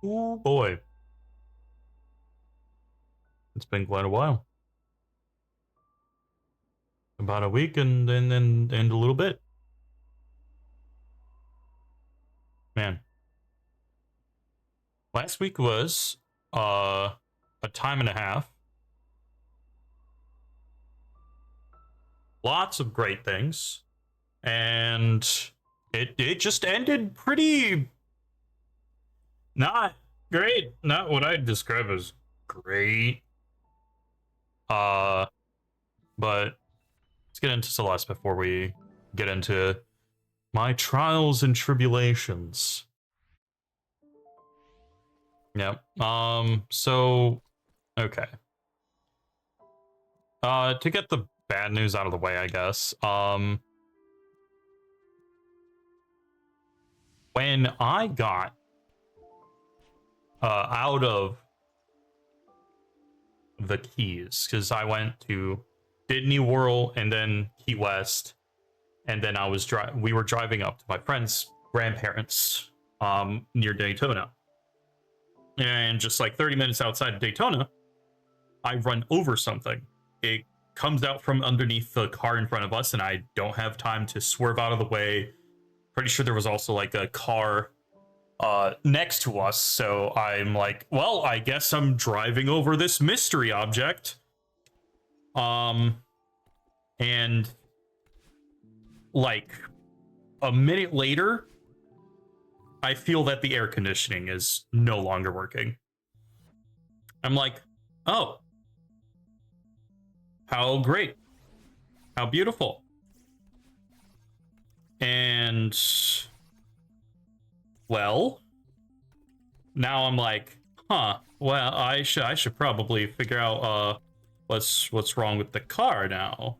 Oh boy, it's been quite a while. About a week and a little bit. Man, last week was a time and a half. Lots of great things, and it just ended pretty not great. Not what I'd describe as great. Uh, but let's get into Celeste before we get into my trials and tribulations. Yep. So okay. To get the bad news out of the way, I guess. When I got out of the Keys, because I went to Disney World and then Key West, and then we were driving up to my friend's grandparents near Daytona. And just like 30 minutes outside of Daytona, I run over something. It comes out from underneath the car in front of us, and I don't have time to swerve out of the way. Pretty sure there was also like a car next to us, so I'm like, well, I guess I'm driving over this mystery object. And like a minute later, I feel that the air conditioning is no longer working. I'm like, oh, how great, how beautiful. And well, now I'm like, huh, well, I should probably figure out what's wrong with the car now.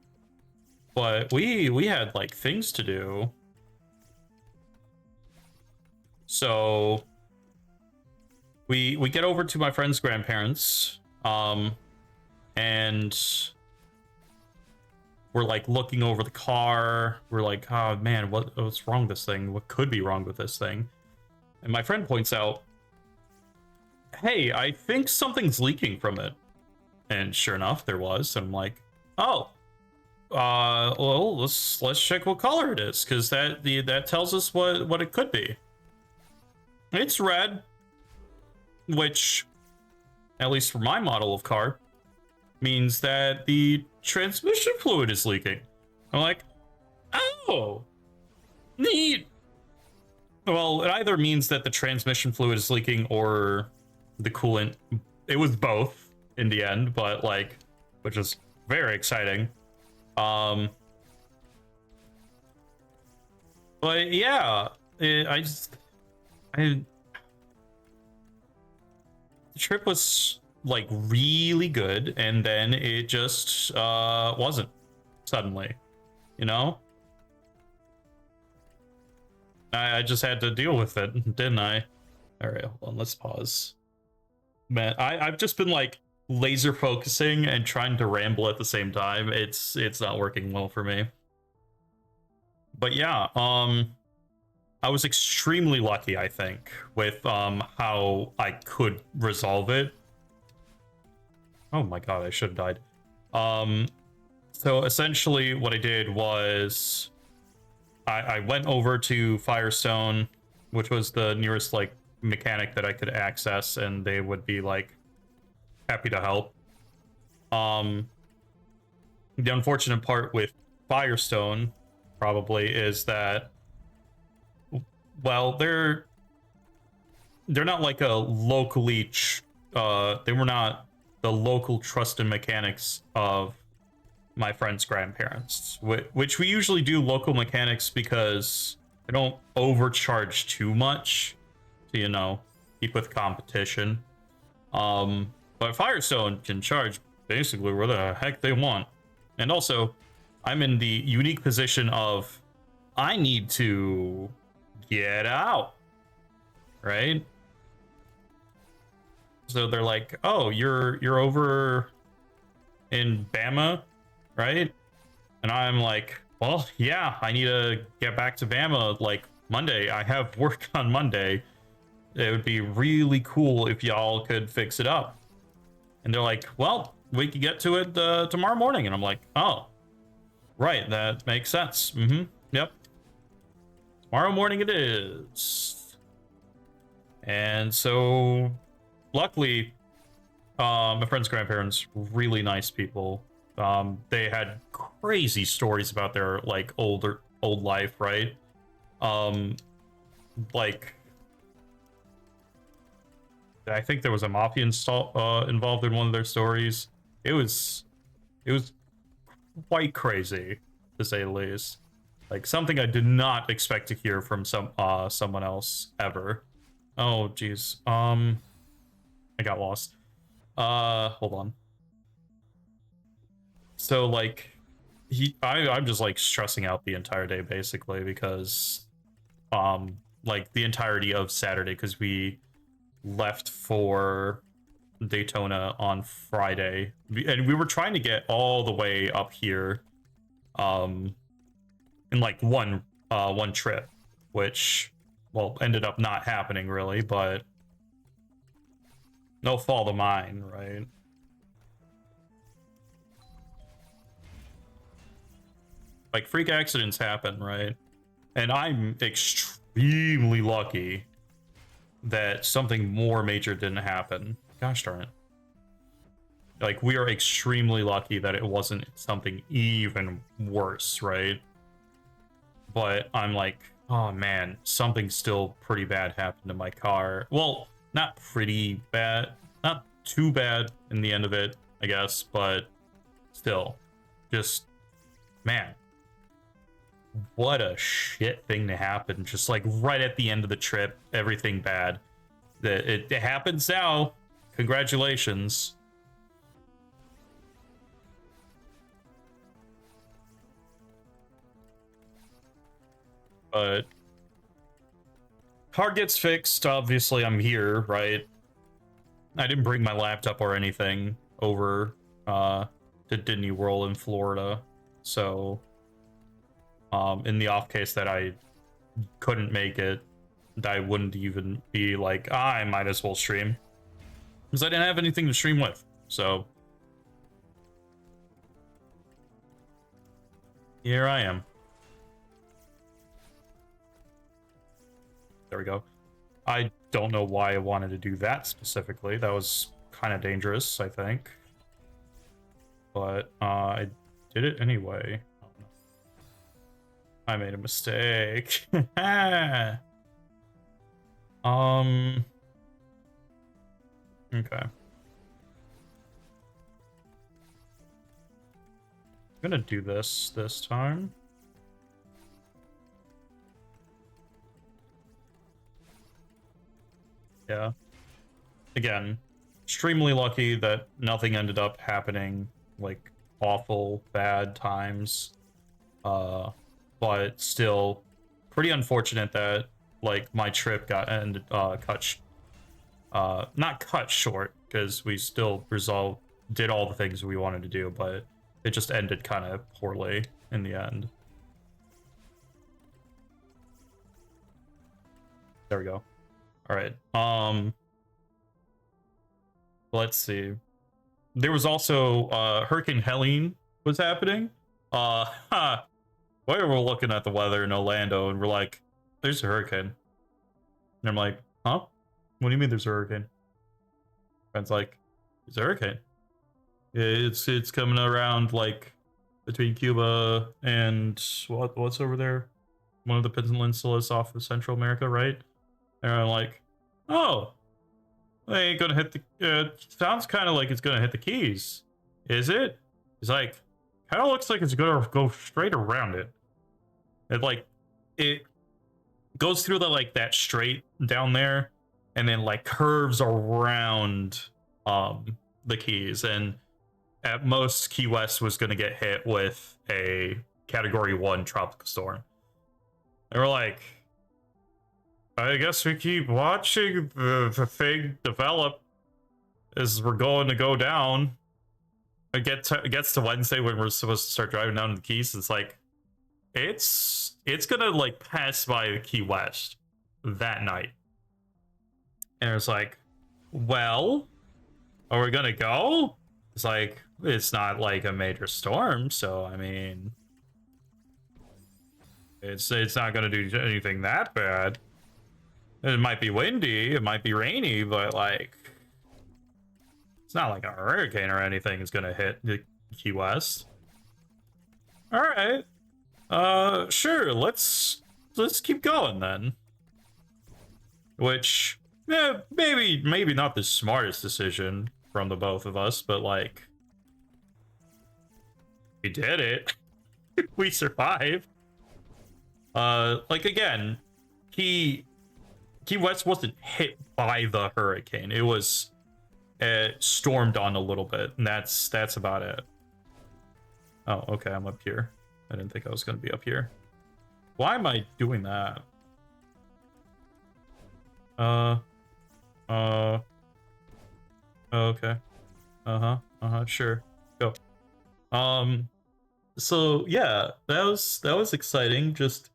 But we had like things to do. So we get over to my friend's grandparents, and we're like looking over the car. We're like, oh man, what's wrong with this thing? What could be wrong with this thing? And my friend points out, hey, I think something's leaking from it. And sure enough, there was. And I'm like, oh, well, let's check what color it is, because that tells us what it could be. It's red, which, at least for my model of car, means that the transmission fluid is leaking. I'm like, oh, neat. Well, it either means that the transmission fluid is leaking or the coolant. It was both in the end, but like, which is very exciting. But yeah, the trip was like really good, and then it just wasn't suddenly, you know. I just had to deal with it, didn't I? All right, hold on, let's pause. Man, I've just been like laser focusing and trying to ramble at the same time. It's not working well for me. But yeah, I was extremely lucky, I think, with how I could resolve it. Oh my god, I should have died. So essentially what I did was I went over to Firestone, which was the nearest like mechanic that I could access, and they would be like happy to help. The unfortunate part with Firestone probably is that, well, they're not like a locally they were not the local trusted mechanics of my friend's grandparents, which we usually do local mechanics because they don't overcharge too much to, you know, keep with competition. But Firestone can charge basically where the heck they want. And also, I'm in the unique position of I need to get out, right? So they're like, oh, you're over in Bama, right? And I'm like, well, yeah, I need to get back to Bama like Monday. I have work on Monday. it would be really cool if y'all could fix it up. And they're like, well, we could get to it tomorrow morning. And I'm like, oh, right, that makes sense. Yep. Tomorrow morning it is. And so, luckily, my friend's grandparents, really nice people. They had crazy stories about their like old life, right? Like, I think there was a mafia involved in one of their stories. It was quite crazy, to say the least. Like something I did not expect to hear from someone else ever. Oh, geez. I got lost. Hold on. So like, I'm just like stressing out the entire day basically because, like the entirety of Saturday because we left for Daytona on Friday, and we were trying to get all the way up here, in like one trip, which, well, ended up not happening really, but no fault of mine, right? Like freak accidents happen, right? And I'm extremely lucky that something more major didn't happen. Gosh darn it. Like, we are extremely lucky that it wasn't something even worse, right? But I'm like, oh man, something still pretty bad happened to my car. Well, not pretty bad, not too bad in the end of it, I guess, but still, just, man, what a shit thing to happen. Just like right at the end of the trip, everything bad. It happens now. Congratulations. But car gets fixed. Obviously, I'm here, right? I didn't bring my laptop or anything over to Disney World in Florida. So, in the off case that I couldn't make it, I wouldn't even be like, I might as well stream. Because I didn't have anything to stream with. So, here I am. There we go. I don't know why I wanted to do that specifically. That was kind of dangerous, I think. But I did it anyway. I made a mistake. Okay. I'm gonna do this time. Yeah. Again, extremely lucky that nothing ended up happening, like awful bad times. But still pretty unfortunate that like my trip got not cut short, because we still did all the things we wanted to do, but it just ended kind of poorly in the end. There we go. All right. Let's see. There was also Hurricane Helene was happening. We were looking at the weather in Orlando and we're like, there's a hurricane. And I'm like, huh? What do you mean there's a hurricane? Friend's like, there's a hurricane. It's coming around like between Cuba and what's over there? One of the peninsulas off of Central America, right? And I'm like, oh, they ain't gonna hit the. Sounds kind of like it's gonna hit the Keys. Is it? He's like, kind of looks like it's gonna go straight around it. It goes through that straight down there, and then like curves around the Keys, and at most Key West was gonna get hit with a Category 1 tropical storm. And we're like, I guess we keep watching the thing develop as we're going to go down. It gets to Wednesday when we're supposed to start driving down to the Keys. It's like, it's gonna like pass by Key West that night. And it's like, well, are we gonna go? It's like, it's not like a major storm, so I mean, it's not gonna do anything that bad. It might be windy, it might be rainy, but like, it's not like a hurricane or anything is gonna hit the Key West. All right, sure, let's keep going then. Which, yeah, maybe not the smartest decision from the both of us, but like, we did it. We survived. Like again, Key West wasn't hit by the hurricane. It was stormed on a little bit, and that's about it. Oh, okay, I'm up here. I didn't think I was gonna be up here. Why am I doing that? Okay. Sure. Go. So yeah, that was exciting, just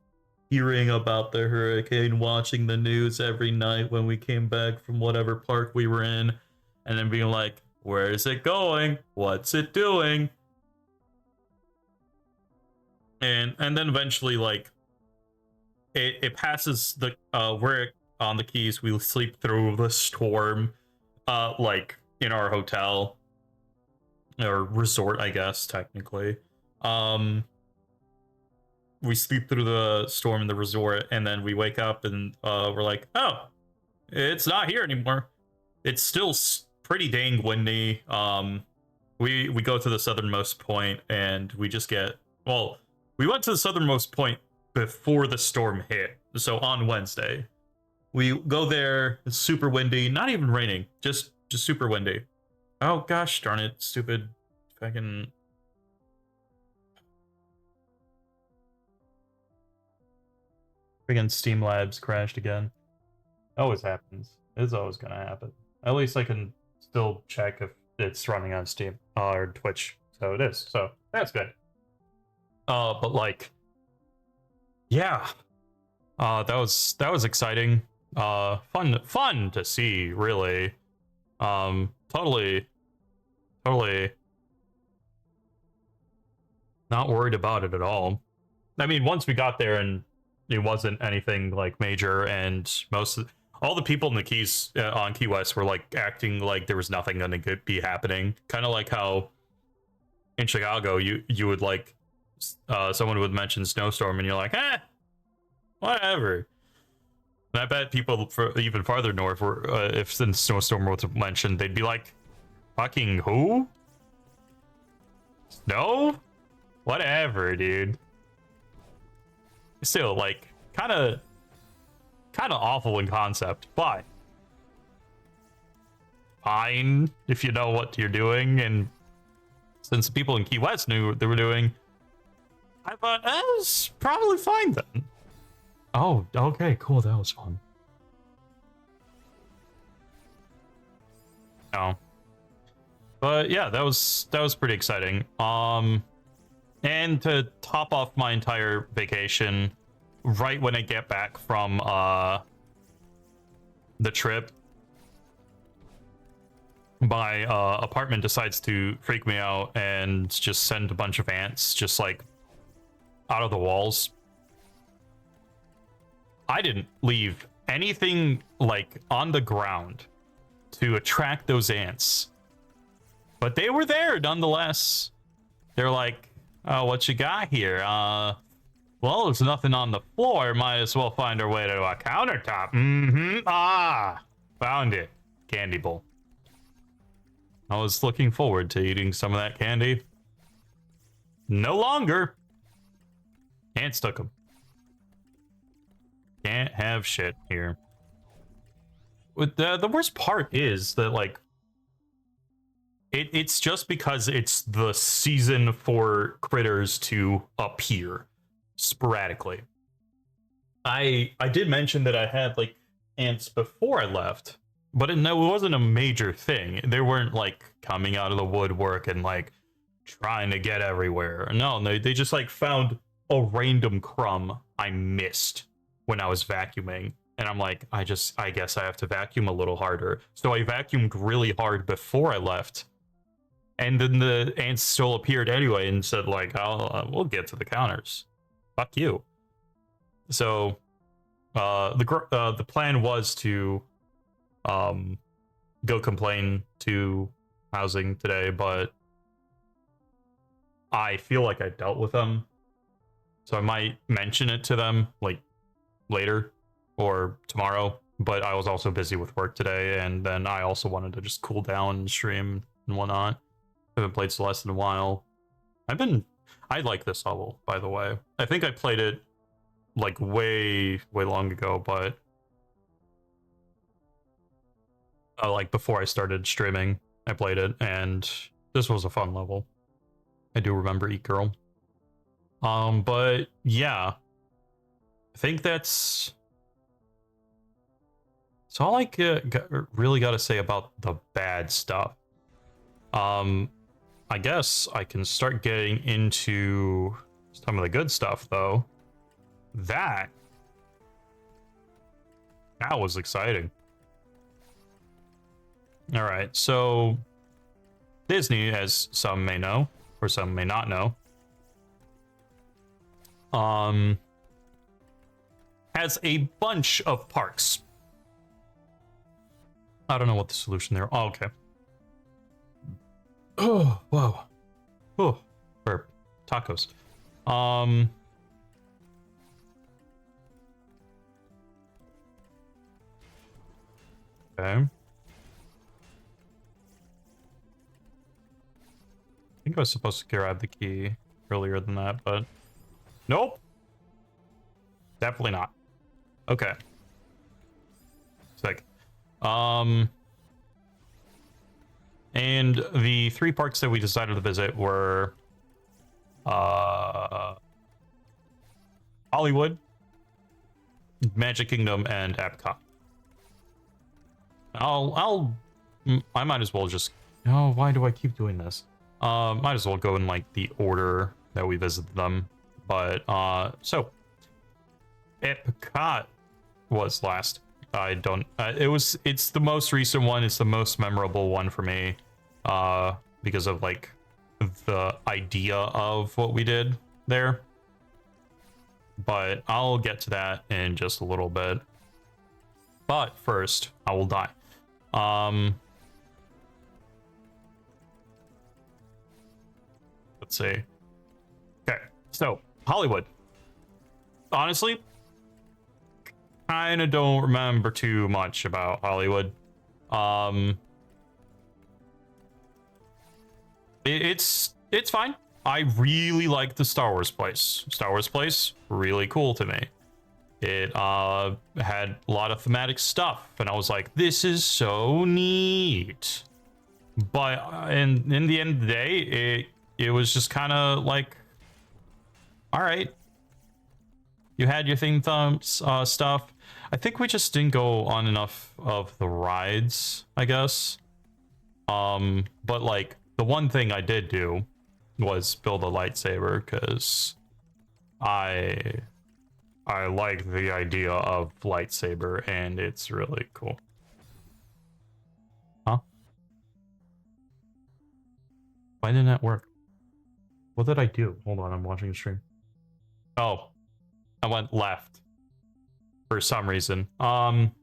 hearing about the hurricane, watching the news every night when we came back from whatever park we were in, and then being like, where is it going? What's it doing? And then eventually, like, it passes the we're on the Keys, we sleep through the storm, like in our hotel or resort, I guess technically. We sleep through the storm in the resort, and then we wake up and we're like, oh, it's not here anymore. It's still pretty dang windy. We go to the southernmost point, and we just get, well, we went to the southernmost point before the storm hit. So on Wednesday, we go there. It's super windy, not even raining, just super windy. Oh gosh darn it, stupid fucking. Friggin' Steam Labs crashed again. Always happens. It's always gonna happen. At least I can still check if it's running on Steam or Twitch. So it is. So that's good. But like, yeah. That was exciting. Fun to see, really. Totally not worried about it at all. I mean, once we got there and it wasn't anything like major, and all the people in the Keys on Key West were like acting like there was nothing gonna be happening. Kind of like how in Chicago you would like someone would mention snowstorm and you're like, whatever. And I bet people even farther north, were if the snowstorm was mentioned, they'd be like, fucking who? Snow? Whatever, dude. Still, like, kind of awful in concept, but fine if you know what you're doing. And since the people in Key West knew what they were doing, I thought that was probably fine then. Oh, okay, cool. That was fun. Oh, but yeah, that was pretty exciting. And to top off my entire vacation, right when I get back from the trip, my apartment decides to freak me out and just send a bunch of ants just like out of the walls. I didn't leave anything like on the ground to attract those ants, but they were there nonetheless. They're like, oh, what you got here? Well, there's nothing on the floor. Might as well find our way to a countertop. Found it. Candy bowl. I was looking forward to eating some of that candy. No longer. Ants took them. Can't have shit here. The worst part is that, like, it's just because it's the season for critters to appear sporadically. I did mention that I had like ants before I left, but it wasn't a major thing. They weren't like coming out of the woodwork and like trying to get everywhere. No, they just like found a random crumb I missed when I was vacuuming And I'm like, I guess I have to vacuum a little harder. So I vacuumed really hard before I left. And then the ants still appeared anyway and said, like, we'll get to the counters. Fuck you. So the plan was to go complain to housing today, but I feel like I dealt with them. So I might mention it to them, like, later or tomorrow. But I was also busy with work today, and then I also wanted to just cool down and stream and whatnot. Haven't played Celeste in a while. I like this level, by the way. I think I played it like way long ago, but like before I started streaming, I played it, and this was a fun level. I do remember Eat Girl. But yeah, I think that's all I really got to say about the bad stuff. I guess I can start getting into some of the good stuff, though. That was exciting. All right, so Disney, as some may know, or some may not know, has a bunch of parks. I don't know what the solution there. Oh, okay. Oh, whoa. Oh, for tacos. Okay. I think I was supposed to grab the key earlier than that, but nope. Definitely not. Okay. Sick. And the 3 parks that we decided to visit were Hollywood, Magic Kingdom, and Epcot. I might as well just, oh, why do I keep doing this? Might as well go in like the order that we visited them. But so Epcot was last. I don't it's the most recent one. It's the most memorable one for me, because of like the idea of what we did there. But I'll get to that in just a little bit. But first, I will die. Let's see. Okay, so Hollywood. Honestly, kind of don't remember too much about Hollywood. It's fine. I really like the Star Wars place. Star Wars place, really cool to me. It had a lot of thematic stuff, and I was like, this is so neat. But in the end of the day, it was just kind of like, all right. You had your theme stuff. I think we just didn't go on enough of the rides, I guess. But like the one thing I did do was build a lightsaber, because I like the idea of lightsaber, and it's really cool. Huh? Why didn't that work? What did I do? Hold on, I'm watching the stream. Oh, I went left for some reason. Building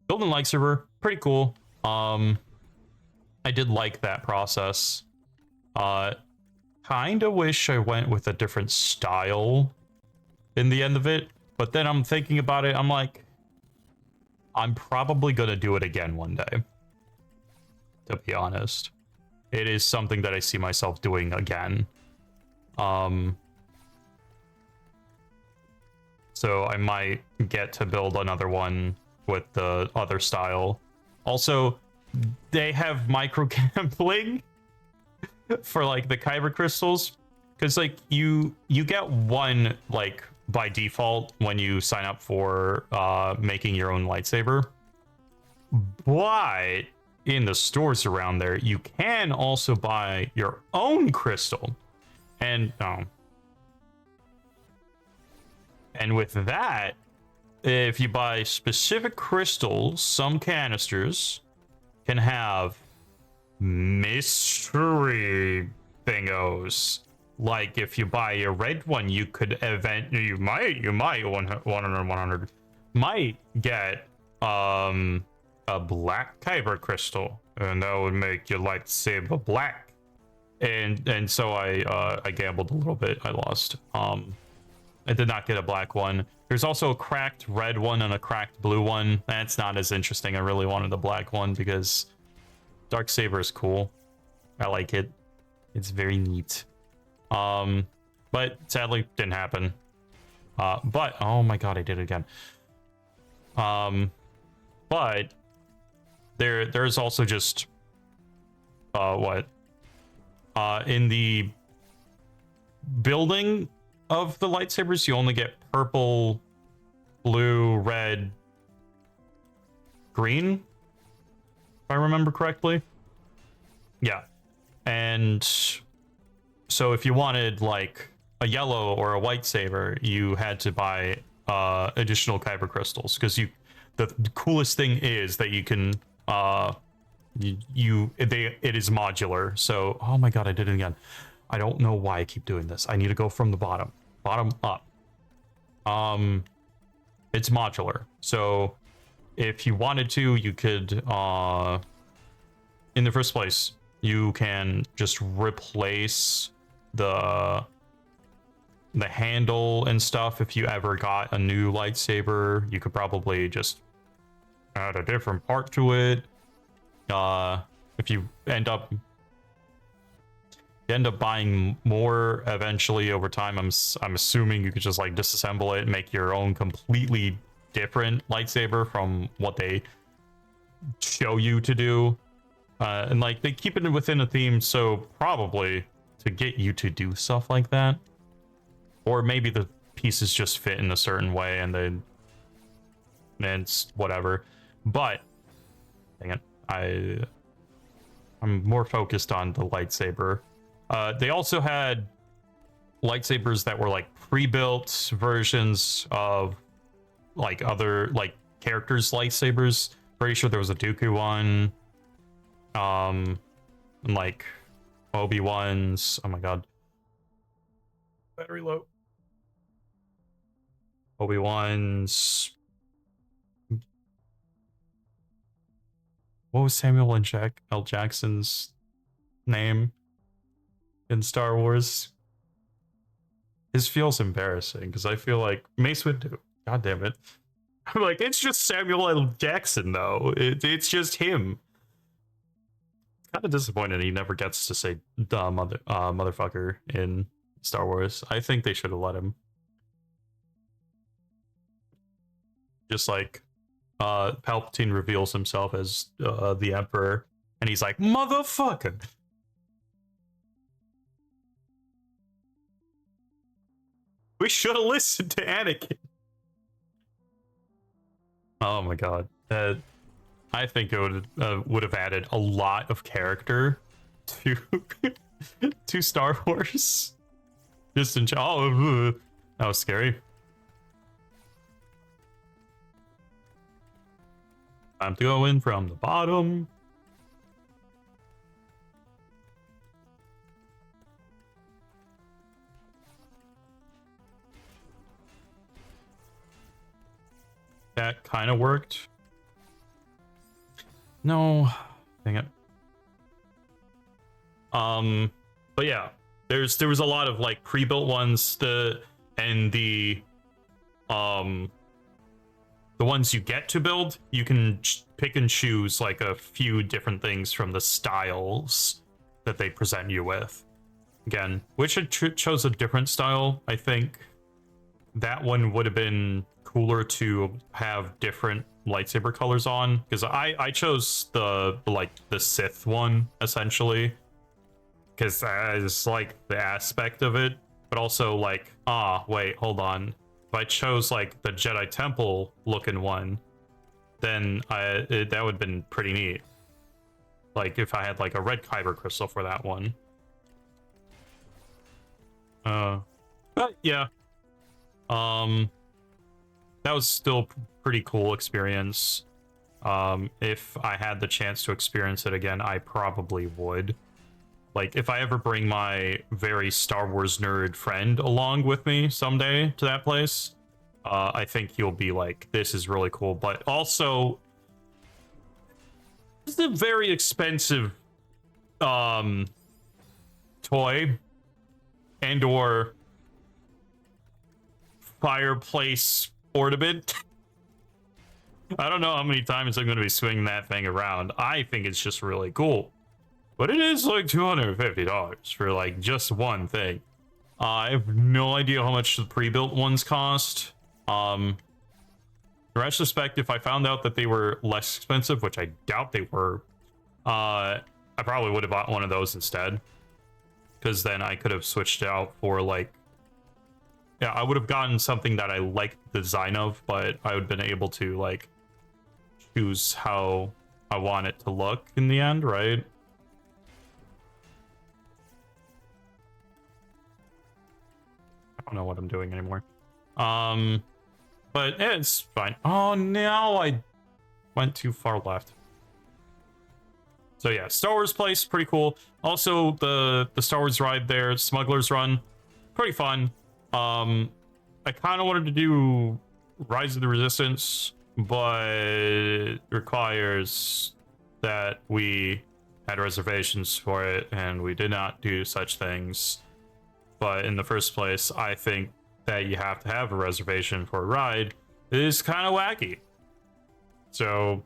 lightsaber, pretty cool. I did like that process. Kinda wish I went with a different style in the end of it, but then I'm thinking about it, I'm like, I'm probably gonna do it again one day, to be honest. It is something that I see myself doing again. So I might get to build another one with the other style. Also, they have micro gambling for like the kyber crystals, because like you get one like by default when you sign up for making your own lightsaber, but in the stores around there you can also buy your own crystal, and with that if you buy specific crystals, some canisters can have mystery thingos. Like if you buy a red one, you could you might 100 might get a black kyber crystal, and that would make your lightsaber black. And so I gambled a little bit. I lost. I did not get a black one. There's also a cracked red one and a cracked blue one. That's not as interesting. I really wanted the black one because Darksaber is cool. I like it. It's very neat. But sadly didn't happen. But oh my god, I did it again. But there's also just what? In the building of the lightsabers, you only get purple, blue, red, green, if I remember correctly. Yeah. And so if you wanted like a yellow or a white saber, you had to buy additional kyber crystals, because the coolest thing is that you can it is modular. So oh my god, I did it again. I don't know why I keep doing this. I need to go from the bottom up. It's modular, so if you wanted to, you could in the first place, you can just replace the handle and stuff. If you ever got a new lightsaber, you could probably just add a different part to it. If you end up buying more eventually over time, I'm assuming you could just like disassemble it and make your own completely different lightsaber from what they show you to do. And like they keep it within a theme, so probably to get you to do stuff like that. Or maybe the pieces just fit in a certain way and it's whatever. But dang it, I'm more focused on the lightsaber. They also had lightsabers that were like pre-built versions of like other like characters' lightsabers. Pretty sure there was a Dooku one. And like Obi-Wan's. Oh my god. Battery low. Obi-Wan's. What was Samuel L. Jackson's name in Star Wars? His feels embarrassing because I feel like Mace Windu. God damn it. I'm like, it's just Samuel L. Jackson though. It's just him. Kind of disappointed he never gets to say motherfucker in Star Wars. I think they should have let him. Just like Palpatine reveals himself as the Emperor, and he's like, motherfucker. We should have listened to Anakin. Oh my god. I think it would have added a lot of character to to Star Wars. Just in that was scary. Time to go in from the bottom. That kind of worked. No, dang it. But yeah, there was a lot of like pre-built ones. The ones you get to build, you can pick and choose like a few different things from the styles that they present you with. Again, which I chose a different style. I think that one would have been cooler to have different lightsaber colors on, because I chose the Sith one essentially, because I just like the aspect of it, but also like, wait, hold on. If I chose like the Jedi Temple looking one, then that would have been pretty neat. Like if I had like a red kyber crystal for that one. But yeah. that was still pretty cool experience. If I had the chance to experience it again, I probably would. Like, if I ever bring my very Star Wars nerd friend along with me someday to that place, I think he'll be like, this is really cool. But also, it's a very expensive toy and or fireplace ornament. I don't know how many times I'm going to be swinging that thing around. I think it's just really cool. But it is like $250 for like just one thing. I have no idea how much the pre-built ones cost. In retrospect, if I found out that they were less expensive, which I doubt they were, I probably would have bought one of those instead. Because then I could have switched out for like... Yeah, I would have gotten something that I liked the design of, but I would have been able to like choose how I want it to look in the end, right? I don't know what I'm doing anymore. But it's fine. Oh, now I went too far left. So yeah, Star Wars Place, pretty cool. Also, the Star Wars ride there, Smuggler's Run, pretty fun. I kind of wanted to do Rise of the Resistance, but it requires that we had reservations for it, and we did not do such things. But in the first place, I think that you have to have a reservation for a ride. It is kind of wacky. So,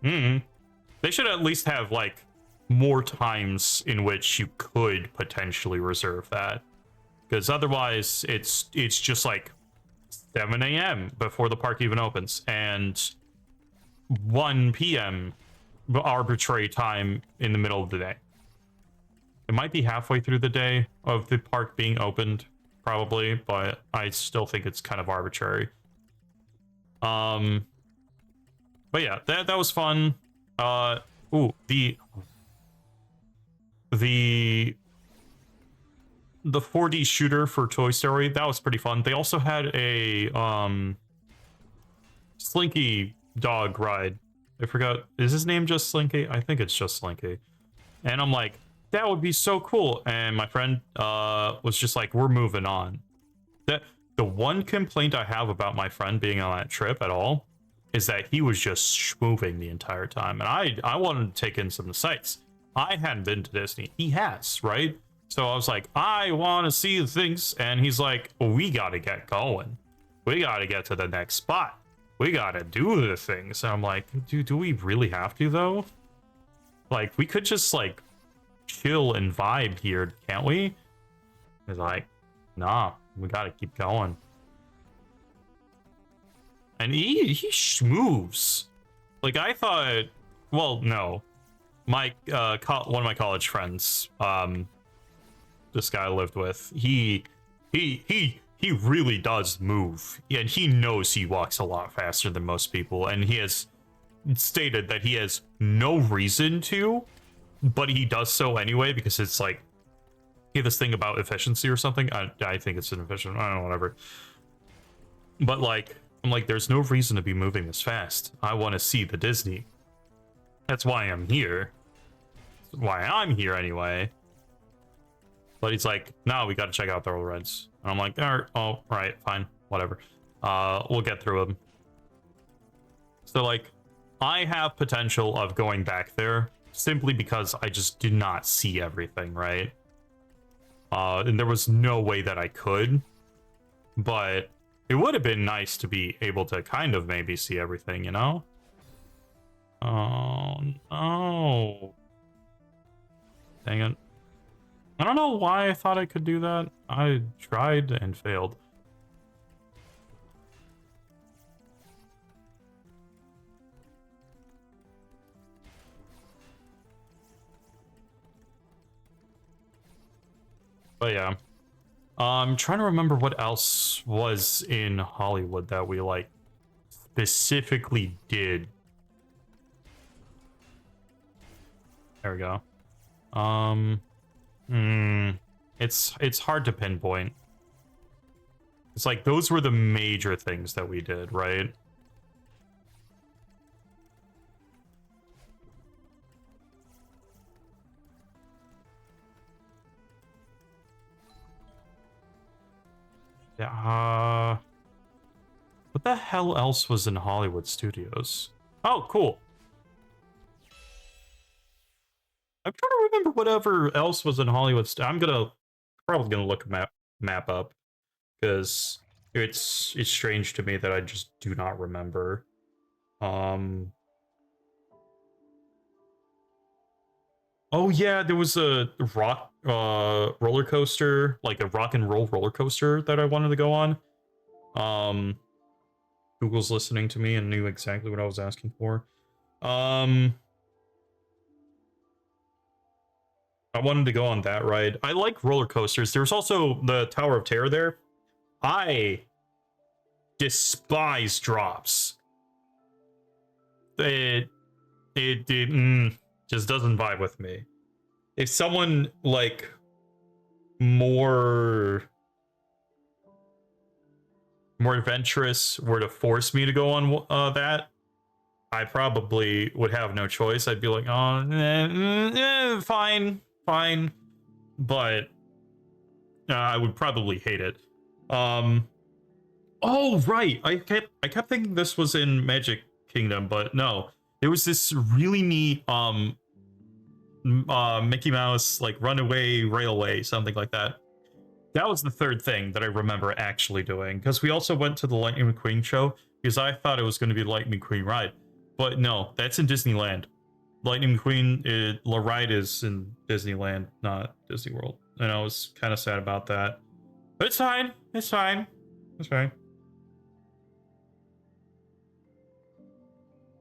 they should at least have like more times in which you could potentially reserve that. Because otherwise, it's just like 7 a.m. before the park even opens, and 1 p.m. arbitrary time in the middle of the day. It might be halfway through the day of the park being opened, probably, but I still think it's kind of arbitrary. But yeah, that was fun. Ooh, the 4D shooter for Toy Story, that was pretty fun. They also had a Slinky dog ride. I forgot, is his name just Slinky? I think it's just Slinky. And I'm like, that would be so cool. And my friend was just like, we're moving on. The one complaint I have about my friend being on that trip at all is that he was just schmooving the entire time. And I wanted to take in some of the sights. I hadn't been to Disney. He has, right? So I was like, I want to see the things. And he's like, well, we got to get going. We got to get to the next spot. We got to do the things. And I'm like, dude, do we really have to, though? Like, we could just, like, chill and vibe here, can't we? He's like, nah, we got to keep going. And he schmooves. Like, I thought, well, no. My, one of my college friends, this guy I lived with, he really does move. And he knows he walks a lot faster than most people. And he has stated that he has no reason to, but he does so anyway, because it's like, he had this thing about efficiency or something. I think it's inefficient. I don't know, whatever. But like, I'm like, there's no reason to be moving this fast. I want to see the Disney. That's why I'm here. That's why I'm here anyway. But he's like, no, we got to check out the old rides. And I'm like, all right, fine, whatever. We'll get through them. So like, I have potential of going back there simply because I just did not see everything, right? And there was no way that I could, but it would have been nice to be able to kind of maybe see everything, you know? Oh, no. Dang it. I don't know why I thought I could do that. I tried and failed. But yeah. I'm trying to remember what else was in Hollywood that we, like, specifically did. There we go. It's hard to pinpoint. It's like those were the major things that we did, right? Yeah. What the hell else was in Hollywood Studios? Oh, cool. I'm trying to remember whatever else was in Hollywood. I'm probably gonna look a map up because it's strange to me that I just do not remember. Oh yeah, there was a rock roller coaster, like a rock and roll roller coaster that I wanted to go on. Google's listening to me and knew exactly what I was asking for. I wanted to go on that ride. I like roller coasters. There's also the Tower of Terror there. I despise drops. It just doesn't vibe with me. If someone like more adventurous were to force me to go on that, I probably would have no choice. I'd be like, oh, fine, but I would probably hate it. Oh right, I kept thinking this was in Magic Kingdom, but no, there was this really neat Mickey Mouse like Runaway Railway, something like that. That was the third thing that I remember actually doing, because we also went to the Lightning McQueen show because I thought it was going to be the Lightning McQueen ride, but no, that's in Disneyland. Lightning McQueen, the ride is in Disneyland, not Disney World, and I was kind of sad about that. But it's fine. It's fine. It's fine.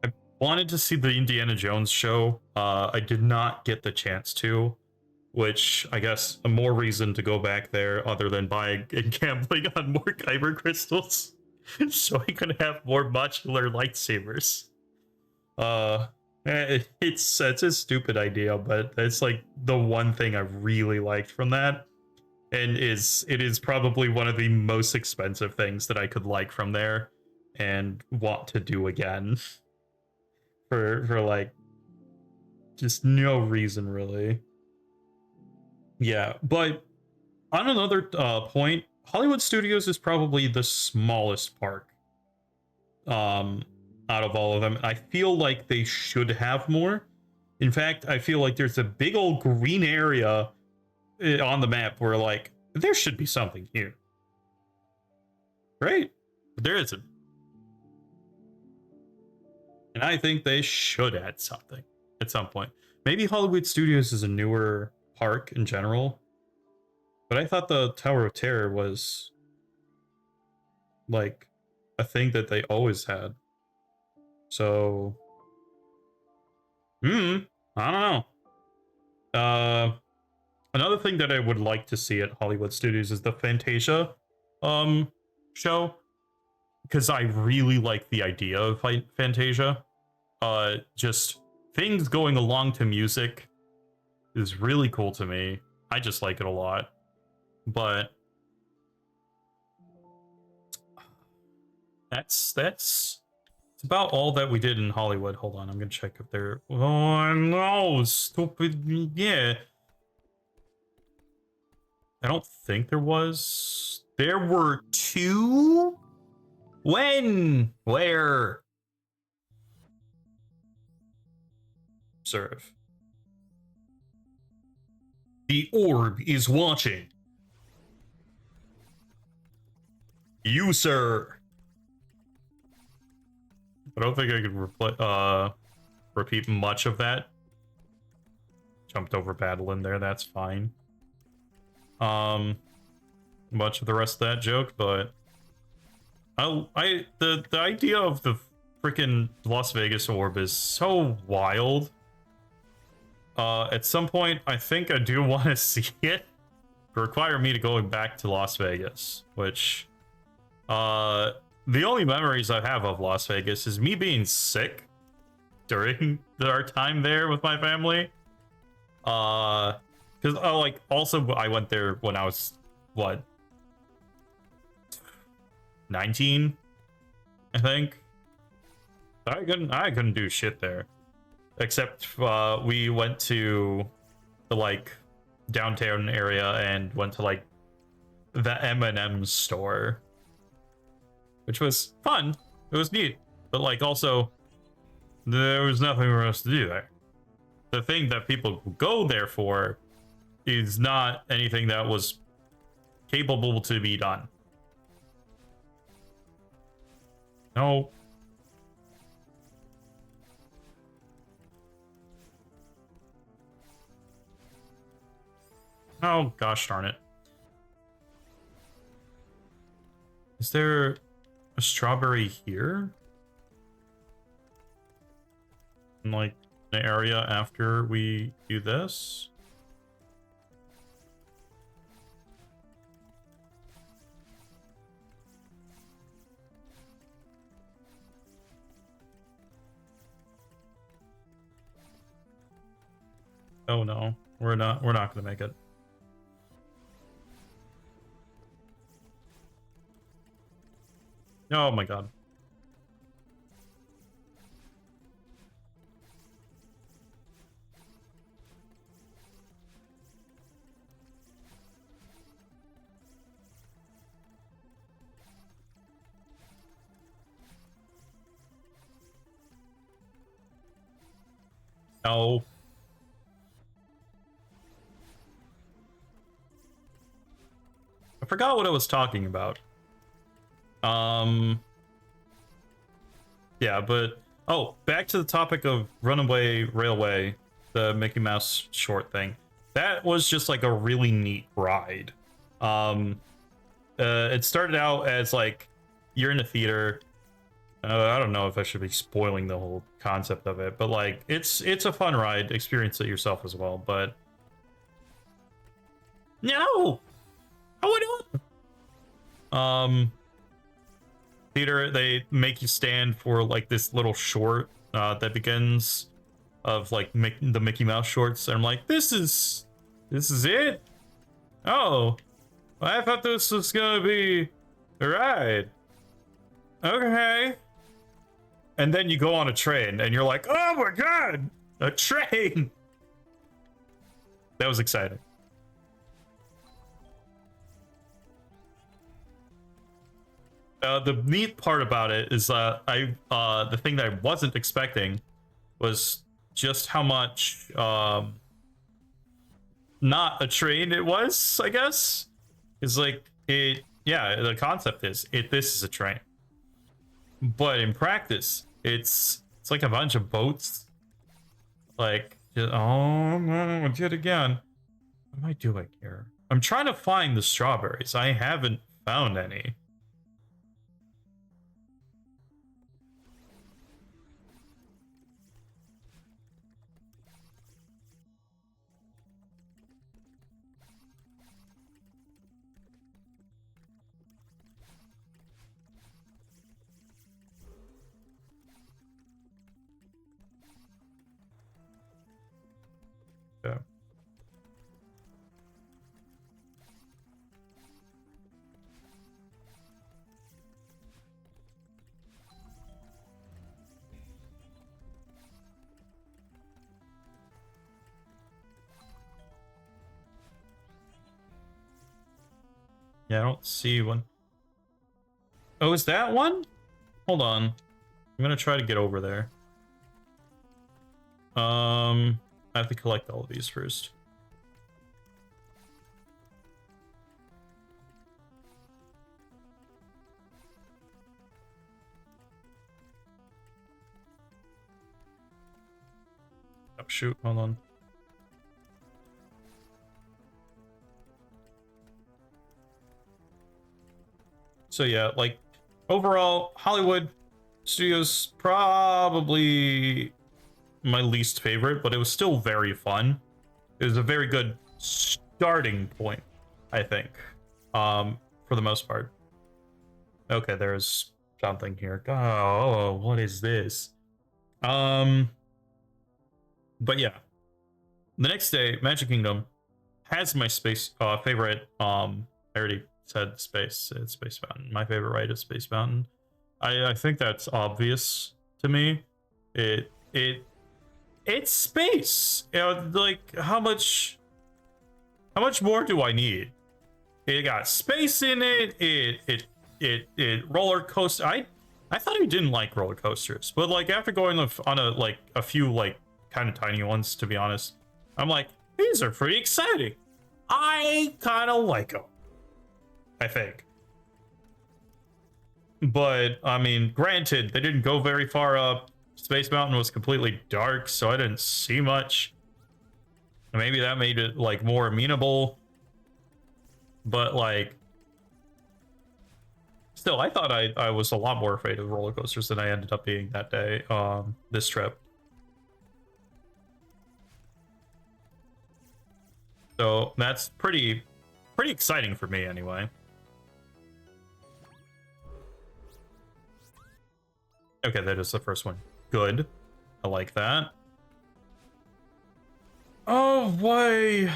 I wanted to see the Indiana Jones show. I did not get the chance to, which I guess a more reason to go back there other than buying and gambling on more kyber crystals so I could have more modular lightsabers. It's a stupid idea, but it's like the one thing I really liked from that, and it is probably one of the most expensive things that I could like from there and want to do again for like just no reason really. Yeah, but on another point, Hollywood Studios is probably the smallest park out of all of them. I feel like they should have more. In fact, I feel like there's a big old green area on the map where like there should be something here, right? But there isn't, and I think they should add something at some point. Maybe Hollywood Studios is a newer park in general, but I thought the Tower of Terror was like a thing that they always had. So, I don't know. Another thing that I would like to see at Hollywood Studios is the Fantasia show, because I really like the idea of Fantasia. Just things going along to music is really cool to me. I just like it a lot. But that's about all that we did in Hollywood. Hold on, I'm gonna check if there. Oh no, stupid. Yeah, I don't think there was. There were two. When? Where? Observe. The orb is watching. You, sir. I don't think I could repeat much of that. Jumped over battle in there, that's fine. Much of the rest of that joke, but the idea of the freaking Las Vegas orb is so wild. At some point, I think I do want to see it. Require me to go back to Las Vegas, which the only memories I have of Las Vegas is me being sick during our time there with my family. Because like also I went there when I was what, 19, I think. I couldn't do shit there, except we went to the like downtown area and went to like the M&M store, which was fun. It was neat, but like also there was nothing for us to do there. The thing that people go there for is not anything that was capable to be done. No. Oh, gosh darn it. Is there a strawberry here? In, like, the area after we do this? Oh no, we're not gonna make it. Oh my god. No. I forgot what I was talking about. Yeah, but oh, back to the topic of Runaway Railway, the Mickey Mouse short thing. That was just like a really neat ride. It started out as like you're in a theater. I don't know if I should be spoiling the whole concept of it, but like it's a fun ride. Experience it yourself as well. But no, I would. Theater, they make you stand for like this little short that begins of like the Mickey Mouse shorts, and I'm like, this is it. Oh, I thought this was gonna be a ride. Okay. And then you go on a train and you're like, oh my god, a train. That was exciting. The neat part about it is that the thing that I wasn't expecting was just how much not a train it was, I guess. It's like yeah, the concept is this is a train. But in practice, it's like a bunch of boats. Like, oh no, I did it again. What am I doing here? I'm trying to find the strawberries. I haven't found any. Yeah. Yeah, I don't see one. Oh, is that one? Hold on. I'm gonna try to get over there. I have to collect all of these first. Oh shoot, hold on. So yeah, like overall, Hollywood Studios probably my least favorite, but it was still very fun. It was a very good starting point, I think, for the most part. Okay, there's something here. Oh, what is this? But yeah, the next day, Magic Kingdom has my space favorite. I already said Space. It's Space Mountain. My favorite ride is Space Mountain. I think that's obvious to me. It's space. You know, like how much more do I need? It got space in it. It roller coaster. I thought I didn't like roller coasters, but like after going on a few like kind of tiny ones, to be honest, I'm like, these are pretty exciting. I kind of like them, I think. But I mean, granted, they didn't go very far up. Space Mountain was completely dark, so I didn't see much. Maybe that made it like more amenable. But like, still, I thought I was a lot more afraid of roller coasters than I ended up being that day. This trip. So that's pretty exciting for me anyway. Okay, that is the first one. Good. I like that. Oh, why?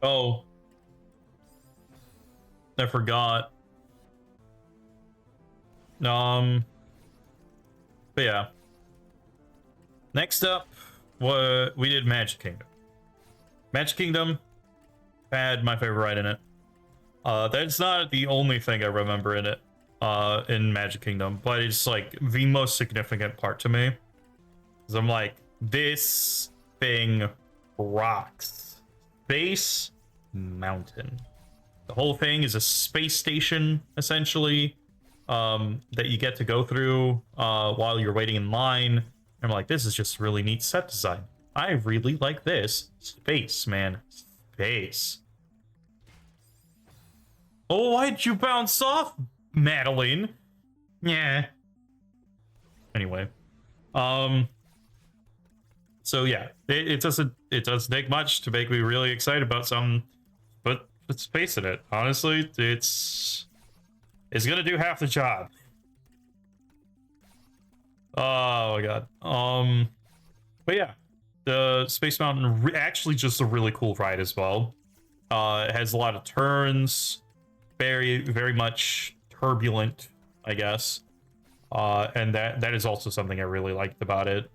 Oh. I forgot. But yeah. Next up, we did Magic Kingdom. Magic Kingdom had my favorite ride in it. That's not the only thing I remember in it, in Magic Kingdom, but it's like the most significant part to me. Because I'm like, this thing rocks. Space Mountain. The whole thing is a space station, essentially, that you get to go through while you're waiting in line. And I'm like, this is just really neat set design. I really like this. Space, man. Space. Oh, why'd you bounce off, Madeline? Yeah. Anyway. So yeah, it doesn't take much to make me really excited about something, but let's face it, honestly, it's gonna do half the job. Oh my god. But yeah, the Space Mountain actually just a really cool ride as well. It has a lot of turns, very much turbulent, I guess. And that is also something I really liked about it.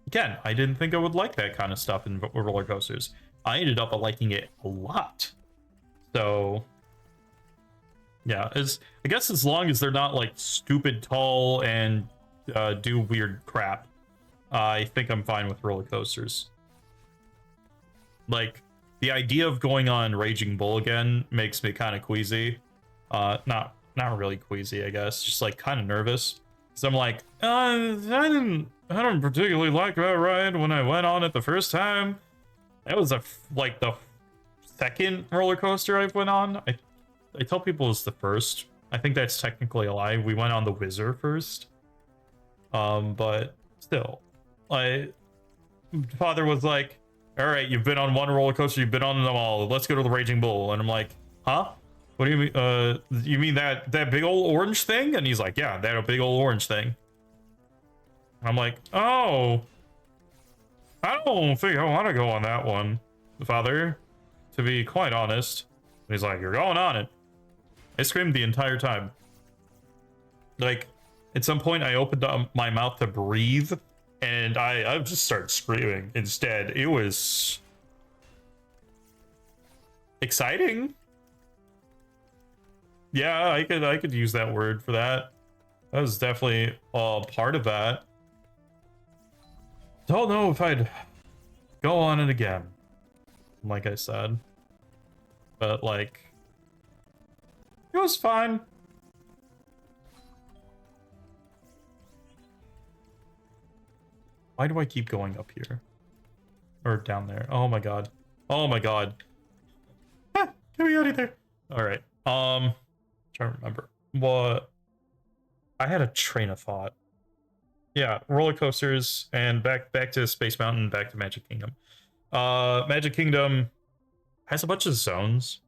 Again, I didn't think I would like that kind of stuff in roller coasters. I ended up liking it a lot. So yeah, I guess as long as they're not like stupid tall and do weird crap, I think I'm fine with roller coasters. Like the idea of going on Raging Bull again makes me kind of queasy. Not really queasy, I guess, just like kind of nervous. So I'm like, I don't particularly like that ride when I went on it the first time. That was like the second roller coaster I've went on. I tell people it's the first. I think that's technically a lie. We went on the Whizzer first. But still, father was like, all right, you've been on one roller coaster, you've been on them all. Let's go to the Raging Bull. And I'm like, huh? What do you mean? You mean that big old orange thing? And he's like, yeah, that big old orange thing. I'm like, oh, I don't think I want to go on that one, father, to be quite honest. And he's like, you're going on it. I screamed the entire time. Like, at some point, I opened up my mouth to breathe, and I just started screaming instead. It was exciting. Yeah, I could use that word for that. That was definitely part of that. Don't know if I'd go on it again, like I said. But like, it was fine. Why do I keep going up here? Or down there? Oh my god. Oh my god. Ah, get me out of there. Alright. Trying to remember. What? I had a train of thought. Yeah, roller coasters and back to Space Mountain, back to Magic Kingdom. Magic Kingdom has a bunch of zones.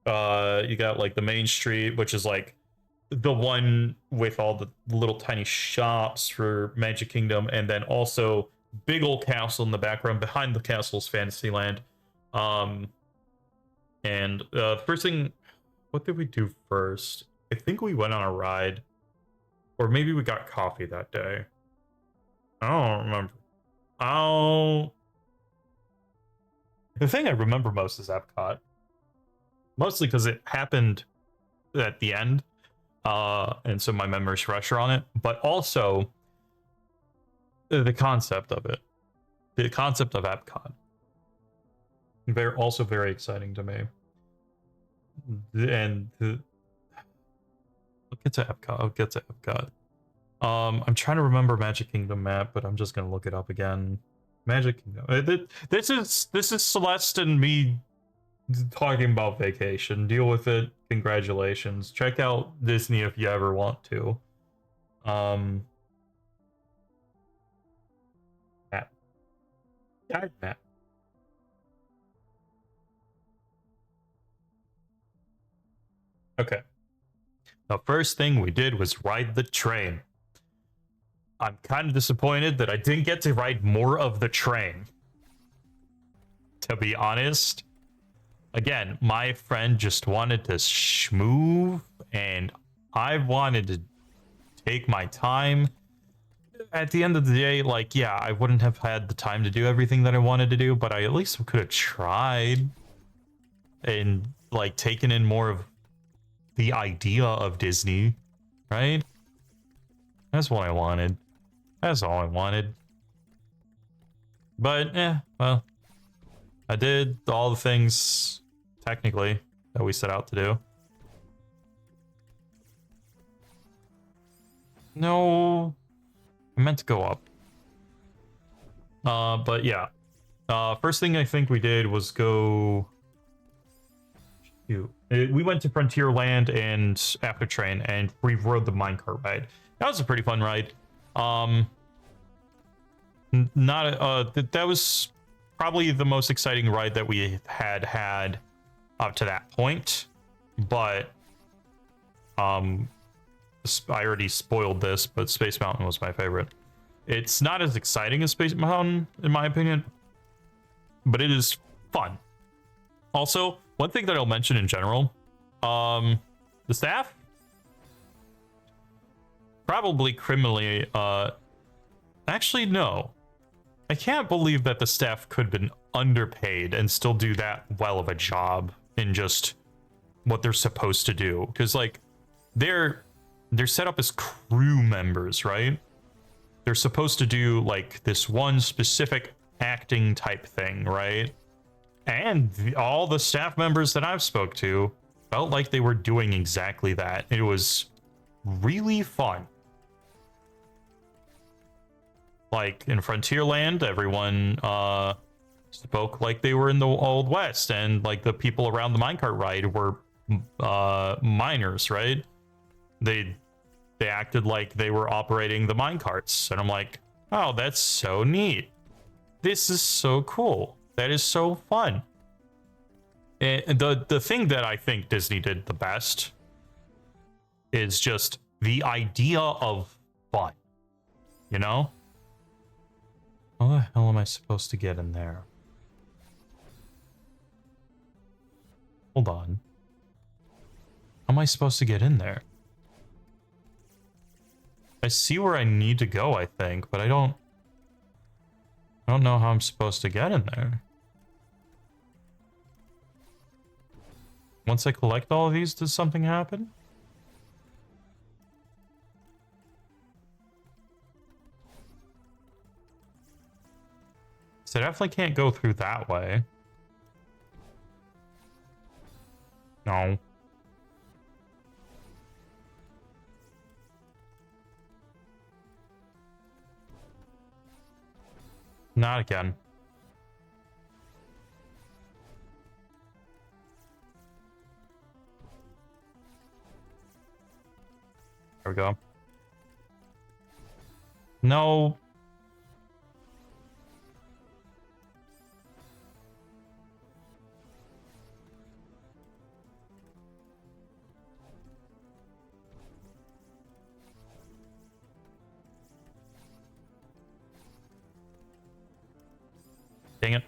You got like the main street, which is like the one with all the little tiny shops for Magic Kingdom, and then also big old castle in the background. Behind the castle's Fantasyland. And first thing, what did we do first? I think we went on a ride, or maybe we got coffee that day. I don't remember. The thing I remember most is Epcot, mostly because it happened at the end, and so my memory's fresher on it. But also the concept of it, the concept of Epcot, also very exciting to me. And I'll get to Epcot. I'm trying to remember Magic Kingdom map, but I'm just gonna look it up again. Magic Kingdom. This is Celeste and me talking about vacation. Deal with it. Congratulations. Check out Disney if you ever want to. Map. Guide map. Okay. The first thing we did was ride the train. I'm kind of disappointed that I didn't get to ride more of the train. To be honest. Again, my friend just wanted to schmoove, and I wanted to take my time. At the end of the day, like, yeah, I wouldn't have had the time to do everything that I wanted to do, but I at least could have tried and, like, taken in more of the idea of Disney, right? That's what I wanted. That's all I wanted. But, well, I did all the things, technically, that we set out to do. No, I meant to go up. But yeah. First thing I think we did was go... We went to Frontierland and After Train, and we rode the minecart ride. That was a pretty fun ride. That was probably the most exciting ride that we had up to that point. But I already spoiled this, but Space Mountain was my favorite. It's not as exciting as Space Mountain, in my opinion, but it is fun. Also, one thing that I'll mention in general, the staff, probably criminally, actually, no. I can't believe that the staff could have been underpaid and still do that well of a job in just what they're supposed to do. Because, like, they're set up as crew members, right? They're supposed to do, like, this one specific acting type thing, right? And all the staff members that I've spoke to felt like they were doing exactly that. It was really fun. Like, in Frontierland, everyone spoke like they were in the Old West, and, like, the people around the minecart ride were miners, right? They acted like they were operating the minecarts, and I'm like, oh, that's so neat. This is so cool. That is so fun. And the thing that I think Disney did the best is just the idea of fun, you know? How the hell am I supposed to get in there? Hold on. How am I supposed to get in there? I see where I need to go, I think, but I don't know how I'm supposed to get in there. Once I collect all of these, does something happen? So I definitely can't go through that way. No. Not again. There we go. No. Dang it.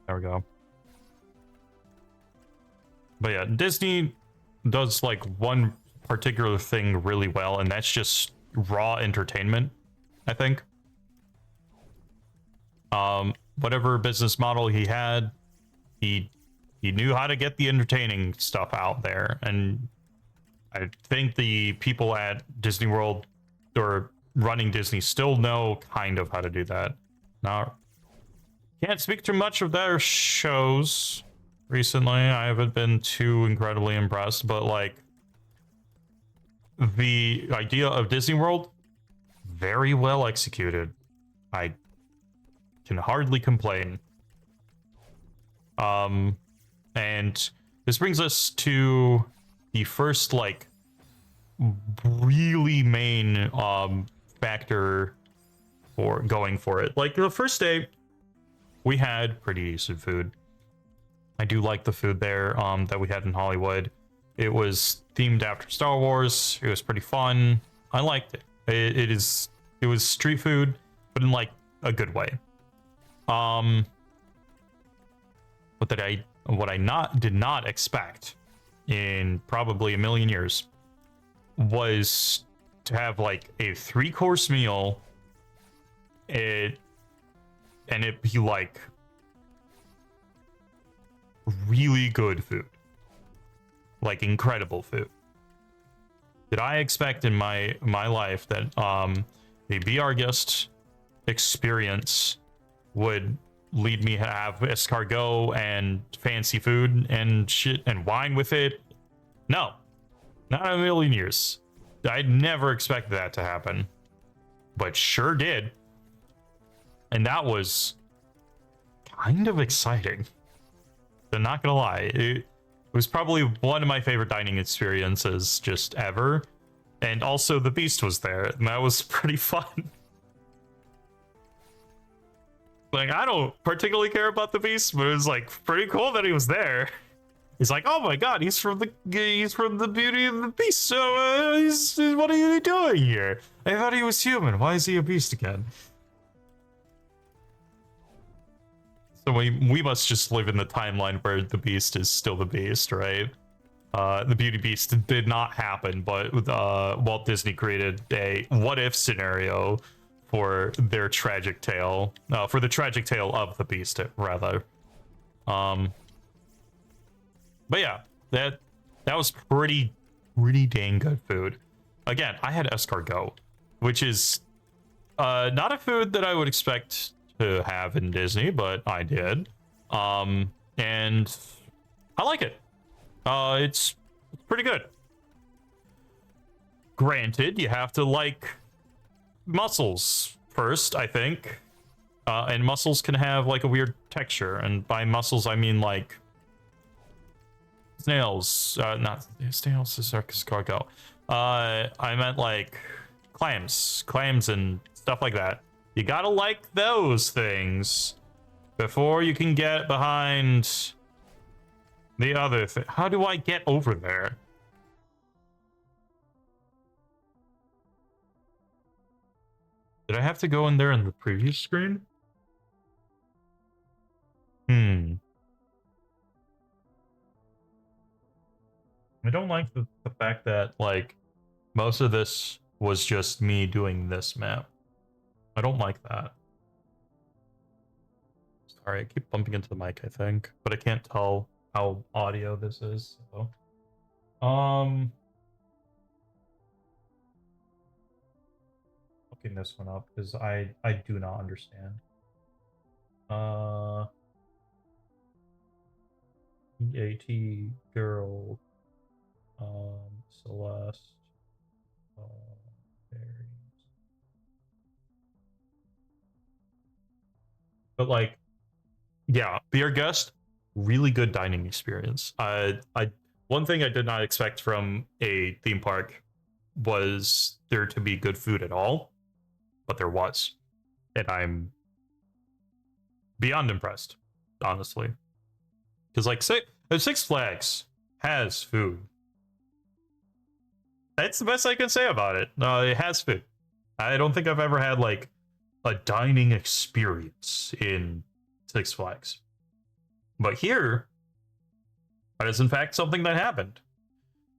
There we go. But yeah, Disney does like one particular thing really well, and that's just raw entertainment, I think. Whatever business model he had, he knew how to get the entertaining stuff out there. And I think the people at Disney World or running Disney still know kind of how to do that. Now, can't speak too much of their shows recently. I haven't been too incredibly impressed, but like the idea of Disney World, very well executed. I can hardly complain. And this brings us to the first like really main factor for going for it. Like the first day we had pretty decent food. I do like the food there that we had in Hollywood. It was themed after Star Wars. It was pretty fun. I liked it. It was street food, but in like a good way. What I did not expect in probably a million years was to have like a 3-course meal, and it be like really good food, like incredible food. Did I expect in my life that a Be Our Guest experience would lead me to have escargot and fancy food and shit and wine with it? No, not in a million years. I'd never expected that to happen, but sure did. And that was kind of exciting. I'm not gonna lie. It was probably one of my favorite dining experiences just ever. And also the Beast was there, and that was pretty fun. Like, I don't particularly care about the Beast, but it was like pretty cool that he was there. He's like, oh my god, he's from the Beauty and the Beast. So what are you doing here? I thought he was human. Why is he a beast again? So we must just live in the timeline where the Beast is still the Beast, right? The Beauty Beast did not happen, but Walt Disney created a what-if scenario for their tragic tale, for the tragic tale of the Beast, rather. But yeah, that was pretty dang good food. Again, I had escargot, which is not a food that I would expect to have in Disney, but I did. And I like it. It's pretty good. Granted, you have to like mussels first, I think. And mussels can have like a weird texture, and by mussels I mean like snails. Not snails, is escargot. I meant like clams and stuff like that. You gotta like those things before you can get behind the other thing. How do I get over there? Did I have to go in there in the previous screen? I don't like the fact that, like, most of this was just me doing this map. I don't like that. Sorry, I keep bumping into the mic, I think, but I can't tell how audio this is. So. Looking this one up because I do not understand. EAT girl, Celeste, berries. But like, yeah, be our guest. Really good dining experience. I one thing I did not expect from a theme park was there to be good food at all, but there was, and I'm beyond impressed, honestly. Because like Six Flags has food. That's the best I can say about it. It has food. I don't think I've ever had like a dining experience in Six Flags, but here that is in fact something that happened.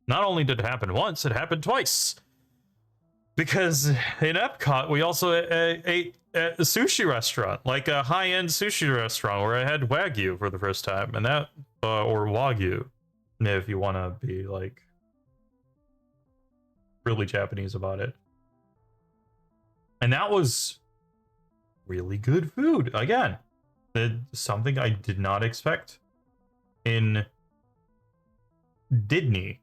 Not only did it happen once, it happened twice. Because in Epcot, we also ate at a sushi restaurant, like a high-end sushi restaurant, where I had Wagyu for the first time, and that, or Wagyu, if you want to be like really Japanese about it. And that was really good food. Again, it's something I did not expect in Disney.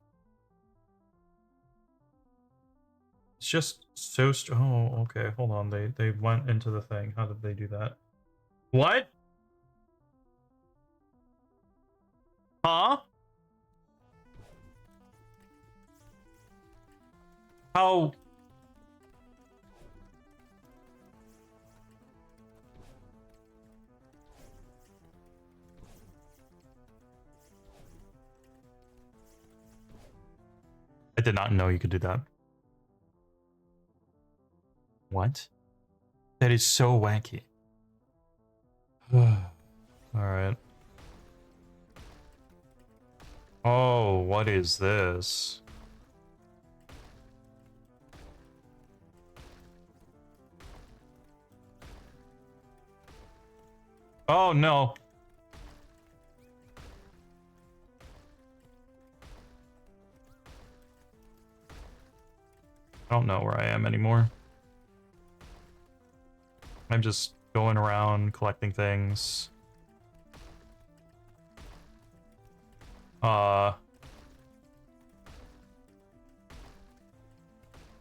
It's just so oh, okay, hold on. They went into the thing. How did they do that? What? Huh? How? I did not know you could do that. What? That is so wacky. Alright. Oh, what is this? Oh no. I don't know where I am anymore. I'm just going around collecting things. I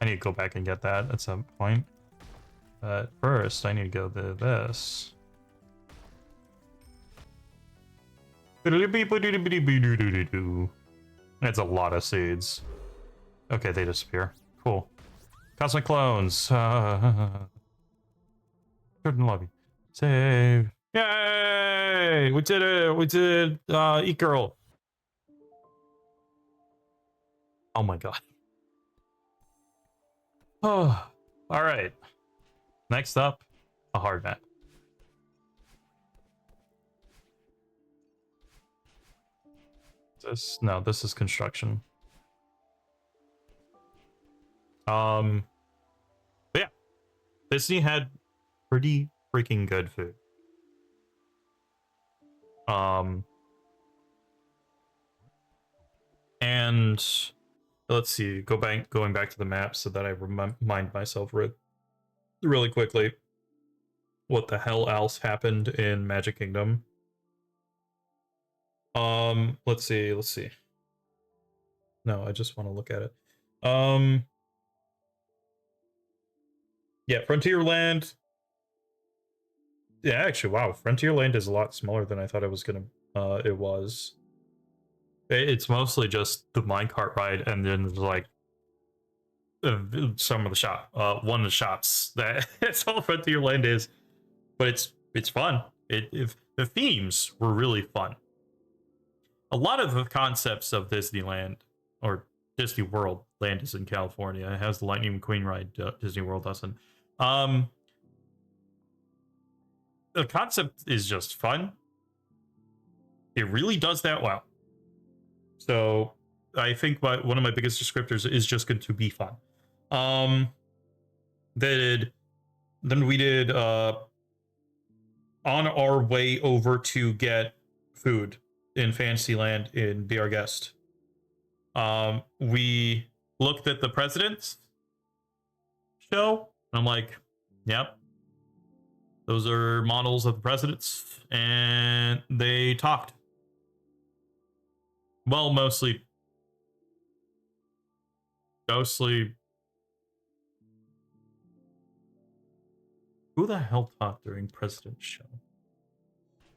need to go back and get that at some point. But first, I need to go to this. That's a lot of seeds. Okay, they disappear. Cool. Cosmic clones. Certain lobby. Save. Yay! We did it! We did Eat Girl. Oh my god. Oh, alright. Next up, a hard map. This is construction. But yeah, Disney had pretty freaking good food. And let's see, going back to the map so that I remind myself really quickly what the hell else happened in Magic Kingdom. Let's see. No, I just want to look at it. Yeah, Frontierland. Yeah, actually, wow, Frontierland is a lot smaller than I thought it was gonna. It was. It's mostly just the minecart ride, and then there's like some of the one of the shops. That's all Frontierland is, but it's fun. If the themes were really fun. A lot of the concepts of Disneyland or Disney World, land is in California. It has the Lightning McQueen ride. Disney World doesn't. The concept is just fun. It really does that well. So I think one of my biggest descriptors is just going to be fun. Then we did on our way over to get food in Fantasyland in Be Our Guest. We looked at the President's show, and I'm like, yep, those are models of the presidents, and they talked. Well, mostly. Who the hell talked during President's show?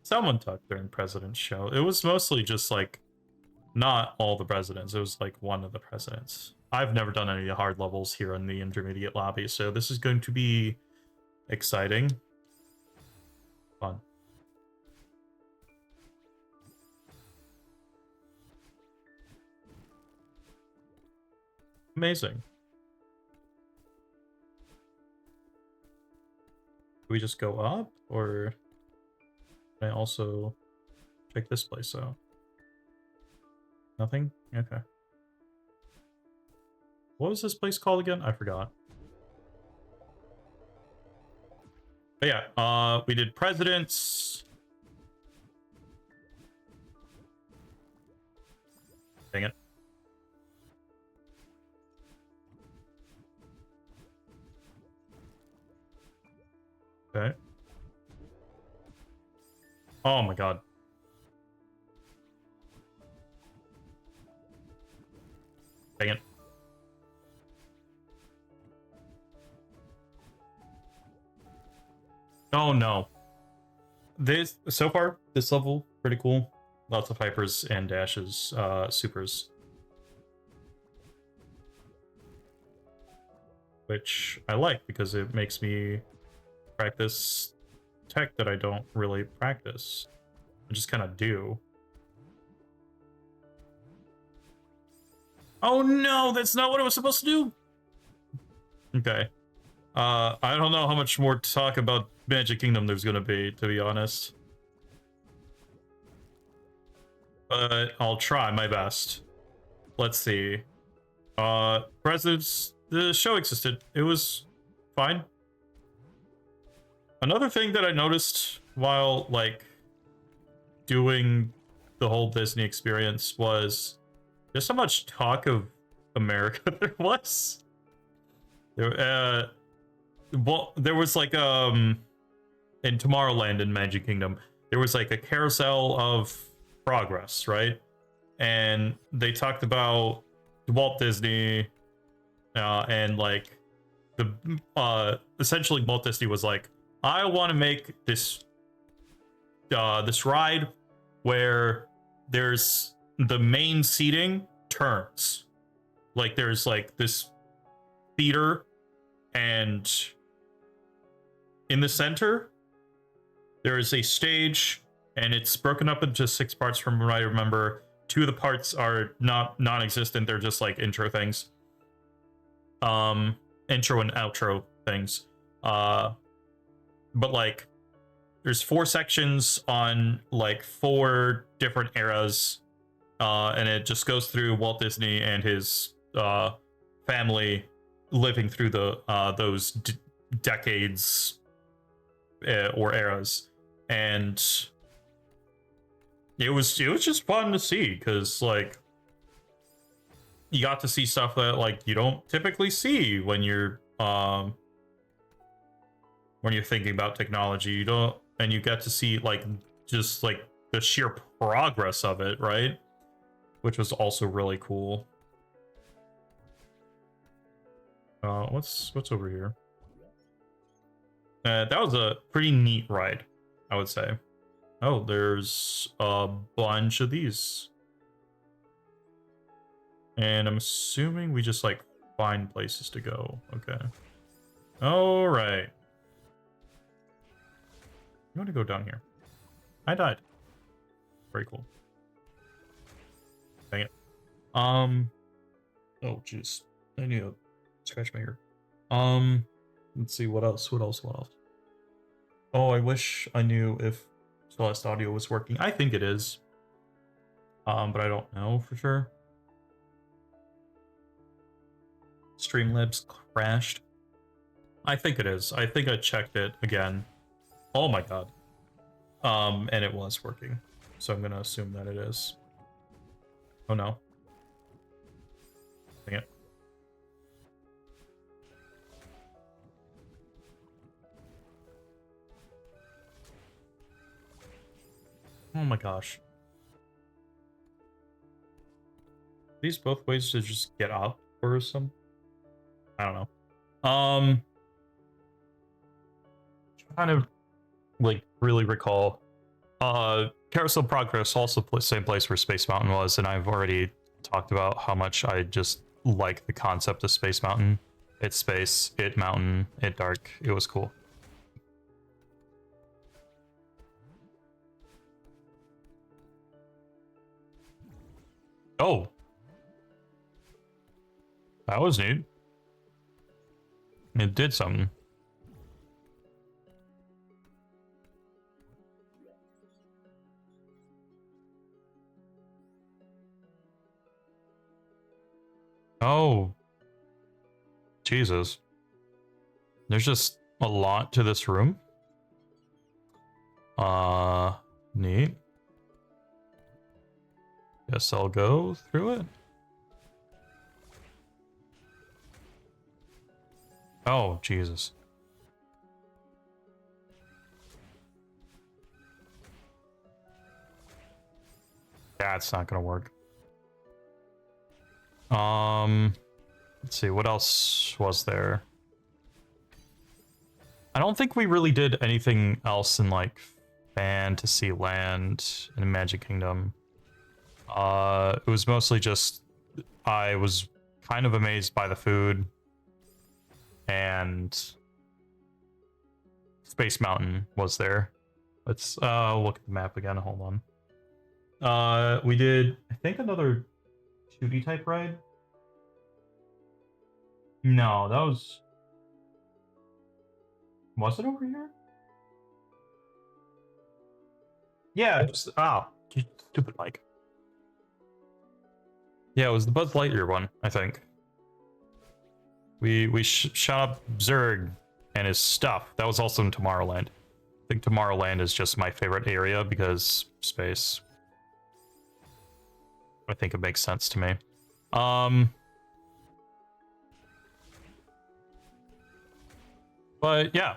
Someone talked during President's show. It was mostly just like not all the presidents. It was like one of the presidents. I've never done any of the hard levels here in the intermediate lobby, so this is going to be exciting. Fun. Amazing. Do we just go up, or can I also check this place out? Nothing? Okay. What was this place called again? I forgot. But yeah, we did presidents. Dang it. Okay. Oh my god. Dang it. Oh no. This so far, this level, pretty cool. Lots of hypers and dashes, supers. Which I like because it makes me practice tech that I don't really practice. I just kind of do. Oh no, that's not what I was supposed to do. Okay. I don't know how much more talk about Magic Kingdom there's gonna be, to be honest. But I'll try my best. Let's see. Presidents, the show existed. It was fine. Another thing that I noticed while, like, doing the whole Disney experience was just how much talk of America there was. Well, there was like in Tomorrowland in Magic Kingdom, there was like a carousel of progress, right? And they talked about Walt Disney, and like the essentially Walt Disney was like, I want to make this this ride where there's the main seating turns, like there's like this theater, and in the center there is a stage, and it's broken up into 6 parts from what I remember. 2 of the parts are not non-existent, they're just like intro things, intro and outro things, but like there's 4 sections on like 4 different eras, and it just goes through Walt Disney and his family living through the those decades or eras, and it was just fun to see because like you got to see stuff that like you don't typically see when you're thinking about technology. You don't, and you get to see like just like the sheer progress of it, right? Which was also really cool. What's over here? That was a pretty neat ride, I would say. Oh, there's a bunch of these. And I'm assuming we just like find places to go. Okay. All right. I'm gonna go down here. I died. Very cool. Dang it. Oh, jeez. I need to scratch my ear. Let's see, what else? Oh, I wish I knew if Celeste audio was working. I think it is. But I don't know for sure. Streamlabs crashed. I think it is. I think I checked it again. Oh my god. And it was working. So I'm gonna assume that it is. Oh no. Dang it. Oh my gosh. These both ways to just get up or some? I don't know. Trying to like really recall. Carousel Progress, also same place where Space Mountain was, and I've already talked about how much I just like the concept of Space Mountain. It's space, it mountain, it dark. It was cool. Oh. That was neat. It did something. Oh. Jesus. There's just a lot to this room. Neat. Guess I'll go through it. Oh, Jesus. That's not gonna work. Let's see, what else was there? I don't think we really did anything else in, like, Fantasyland and Magic Kingdom. It was mostly just, I was kind of amazed by the food, and Space Mountain was there. Let's look at the map again, hold on. We did, I think, another 2D type ride. No, that was it over here? Yeah, it was, you stupid mic. Yeah, it was the Buzz Lightyear one, I think. We shot up Zurg and his stuff. That was also in Tomorrowland. I think Tomorrowland is just my favorite area because space. I think it makes sense to me. But yeah.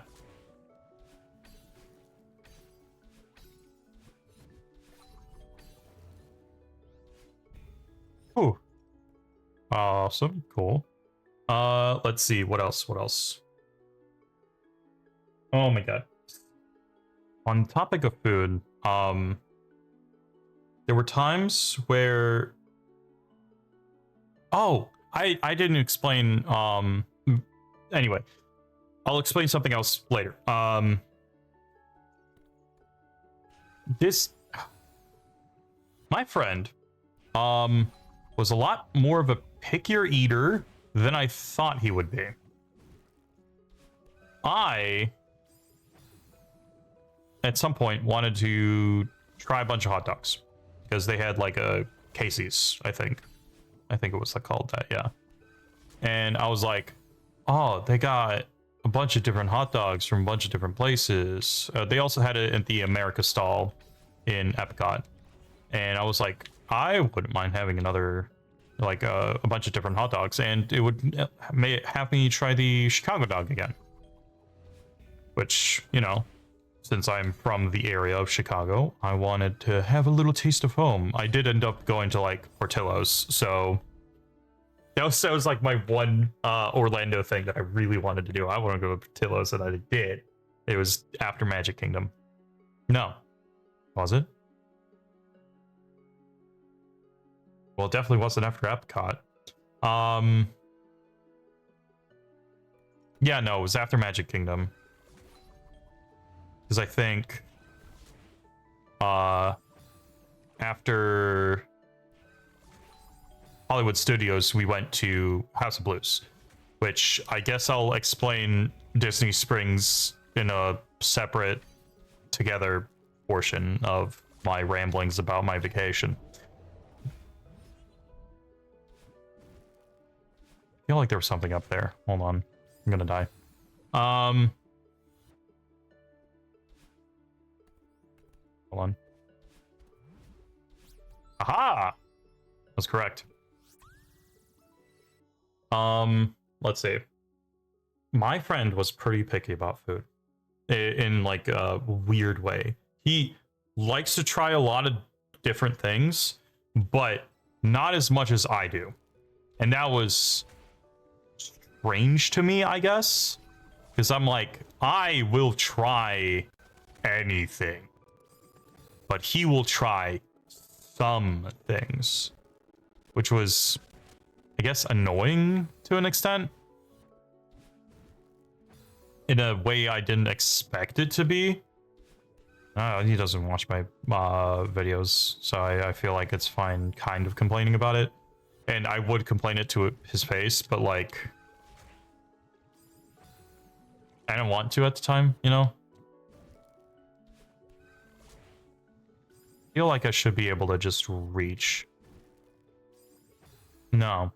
Ooh. Awesome, cool. Let's see, what else? Oh my god. On topic of food, there were times where... Oh, I didn't explain, anyway. I'll explain something else later. My friend, was a lot more of a pickier eater than I thought he would be. I, at some point, wanted to try a bunch of hot dogs because they had like a Casey's, I think it was called that, yeah. And I was like, oh, they got a bunch of different hot dogs from a bunch of different places. They also had it at the America stall in Epcot, and I was like, I wouldn't mind having another, like, a bunch of different hot dogs, and it would have me try the Chicago dog again. Which, you know, since I'm from the area of Chicago, I wanted to have a little taste of home. I did end up going to, like, Portillo's, so that was like my one Orlando thing that I really wanted to do. I want to go to Portillo's, and I did. It was after Magic Kingdom. No. Was it? Well, it definitely wasn't after Epcot. Yeah, no, it was after Magic Kingdom. Because I think after Hollywood Studios, we went to House of Blues, which I guess I'll explain Disney Springs in a separate together portion of my ramblings about my vacation. I feel like there was something up there. Hold on. I'm gonna die. Hold on. Aha! That's correct. Let's see. My friend was pretty picky about food. In like a weird way. He likes to try a lot of different things, but not as much as I do. And that was strange to me, I guess. Because I'm like, I will try anything. but he will try some things, which was, I guess, annoying to an extent. In a way I didn't expect it to be. He doesn't watch my videos, so I feel like it's fine kind of complaining about it. And I would complain it to his face, but like, I didn't want to at the time, you know? I feel like I should be able to just reach. No.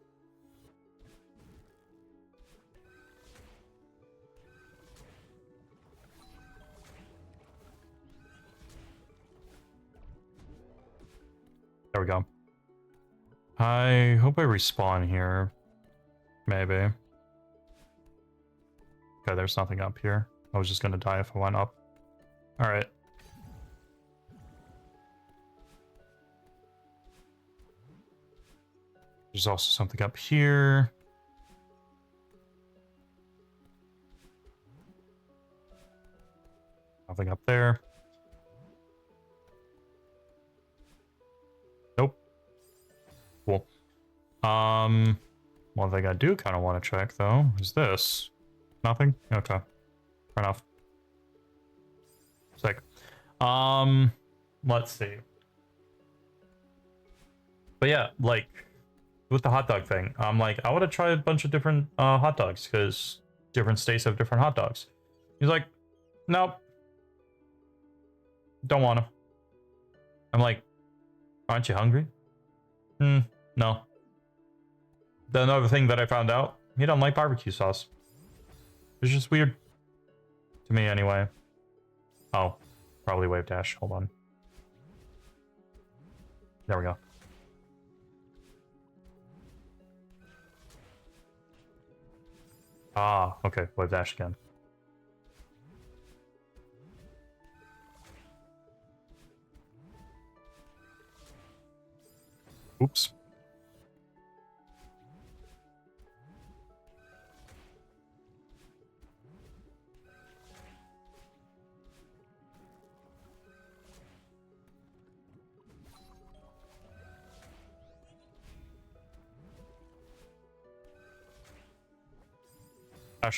There we go. I hope I respawn here. Maybe. Okay, there's nothing up here. I was just gonna die if I went up. Alright. There's also something up here. Nothing up there. Nope. Cool. One thing I do kind of want to check though is this. Nothing? Okay. Fair enough. Sick. Let's see. But yeah, like with the hot dog thing, I'm like, I want to try a bunch of different hot dogs because different states have different hot dogs. He's like, nope. Don't want to. I'm like, aren't you hungry? No. The another thing that I found out, he don't like barbecue sauce. It's just weird. To me, anyway. Oh, probably wave dash. Hold on. There we go. Ah, okay. Wave dash again. Oops.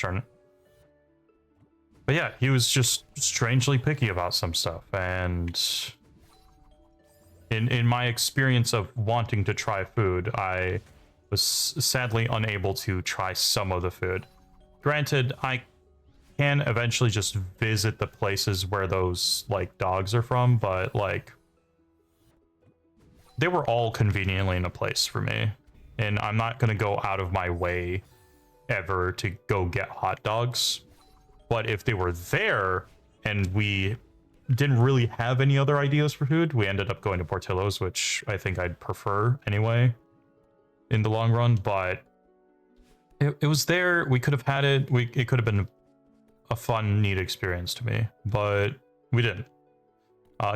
Darn. But yeah, he was just strangely picky about some stuff, and in my experience of wanting to try food, I was sadly unable to try some of the food. Granted, I can eventually just visit the places where those like dogs are from, but like they were all conveniently in a place for me, and I'm not gonna go out of my way ever to go get hot dogs. But if they were there and we didn't really have any other ideas for food, we ended up going to Portillo's, which I think I'd prefer anyway in the long run. But it was there. We could have had it. It could have been a fun, neat experience to me, but we didn't.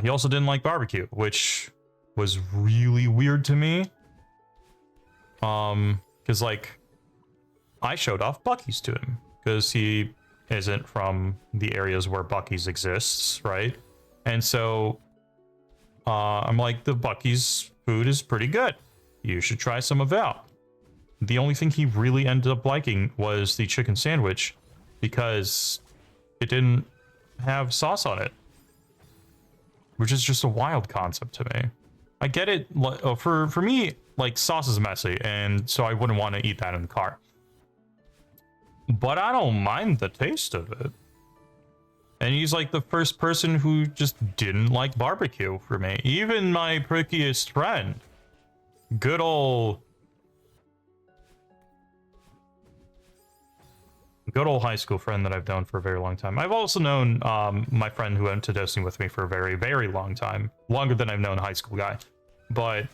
He also didn't like barbecue, which was really weird to me. Because like, I showed off Buc-ee's to him because he isn't from the areas where Buc-ee's exists, right? And so I'm like, the Buc-ee's food is pretty good. You should try some of that. The only thing he really ended up liking was the chicken sandwich because it didn't have sauce on it, which is just a wild concept to me. I get it. For me, like, sauce is messy, and so I wouldn't want to eat that in the car. But I don't mind the taste of it. And he's like the first person who just didn't like barbecue for me. Even my prickiest friend. Good old high school friend that I've known for a very long time. I've also known my friend who went to Dosing with me for a very, very long time. Longer than I've known a high school guy. But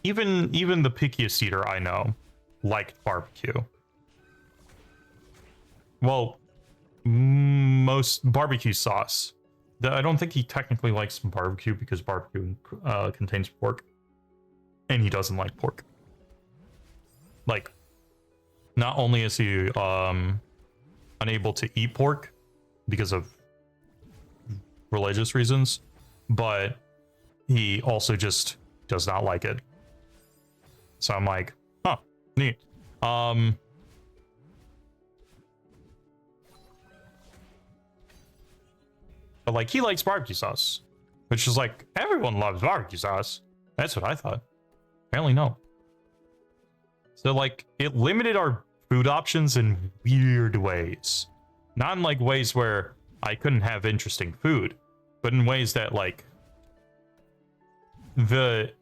even the pickiest eater I know liked barbecue. Well, most barbecue sauce. I don't think he technically likes barbecue because barbecue contains pork. And he doesn't like pork. Like, not only is he unable to eat pork because of religious reasons, but he also just does not like it. So I'm like, huh, neat. But like, he likes barbecue sauce, which is like, everyone loves barbecue sauce. That's what I thought. Apparently no. So like, it limited our food options in weird ways. Not in like ways where I couldn't have interesting food, but in ways that like the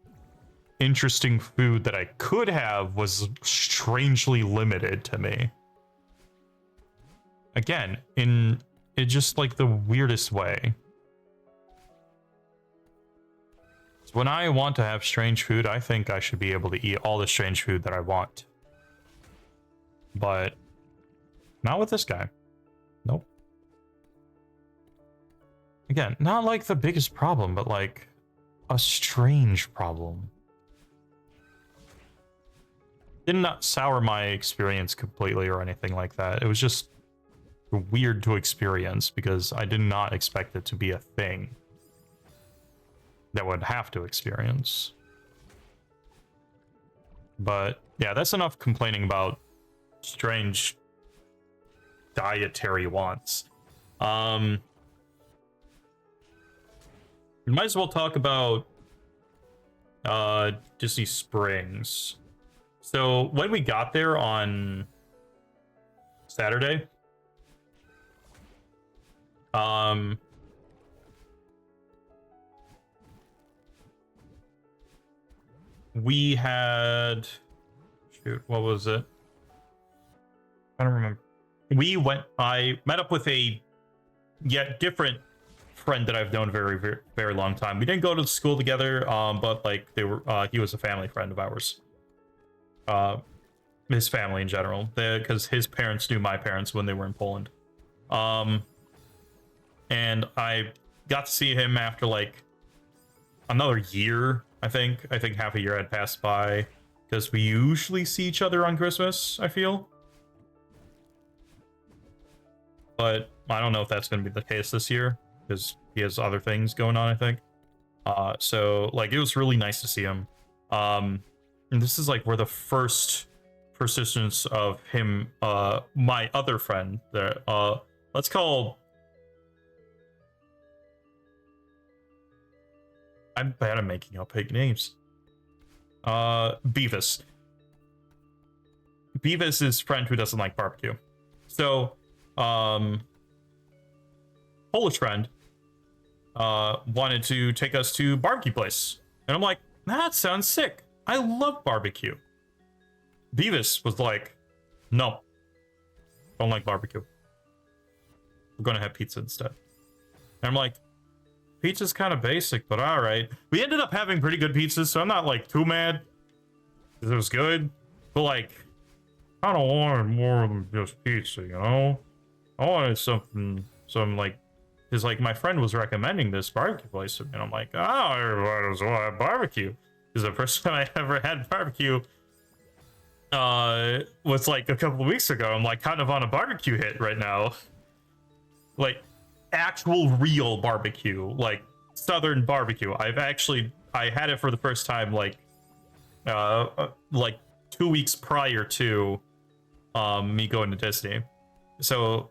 interesting food that I could have was strangely limited to me. Again, in just like the weirdest way. So when I want to have strange food, I think I should be able to eat all the strange food that I want. But not with this guy. Nope. Again, not like the biggest problem, but like a strange problem. Did not sour my experience completely or anything like that. It was just weird to experience because I did not expect it to be a thing that would have to experience. But yeah, that's enough complaining about strange dietary wants. We might as well talk about Disney Springs. So when we got there on Saturday, we had, shoot, what was it? I don't remember. I met up with a yet different friend that I've known very, very, very long time. We didn't go to school together, but like they were, he was a family friend of ours. His family in general, because his parents knew my parents when they were in Poland. And I got to see him after like another year. I think half a year had passed by, because we usually see each other on Christmas, I feel. But I don't know if that's going to be the case this year, because he has other things going on, I think. So like, it was really nice to see him. And this is like where the first persistence of him, my other friend, that let's call, I'm bad at making up fake names. Beavis. Beavis is friend who doesn't like barbecue. So, Polish friend wanted to take us to barbecue place. And I'm like, that sounds sick. I love barbecue. Beavis was like, no, don't like barbecue. We're gonna have pizza instead. And I'm like, pizza's kind of basic, but all right. We ended up having pretty good pizzas, so I'm not like too mad because it was good. But like, I don't want more than just pizza, you know? I wanted something, like, because like my friend was recommending this barbecue place, and I'm like, oh, everybody was want to have barbecue. Because the first time I ever had barbecue was like a couple of weeks ago. I'm like kind of on a barbecue hit right now. Like actual real barbecue, like Southern barbecue. I had it for the first time like 2 weeks prior to me going to Disney. So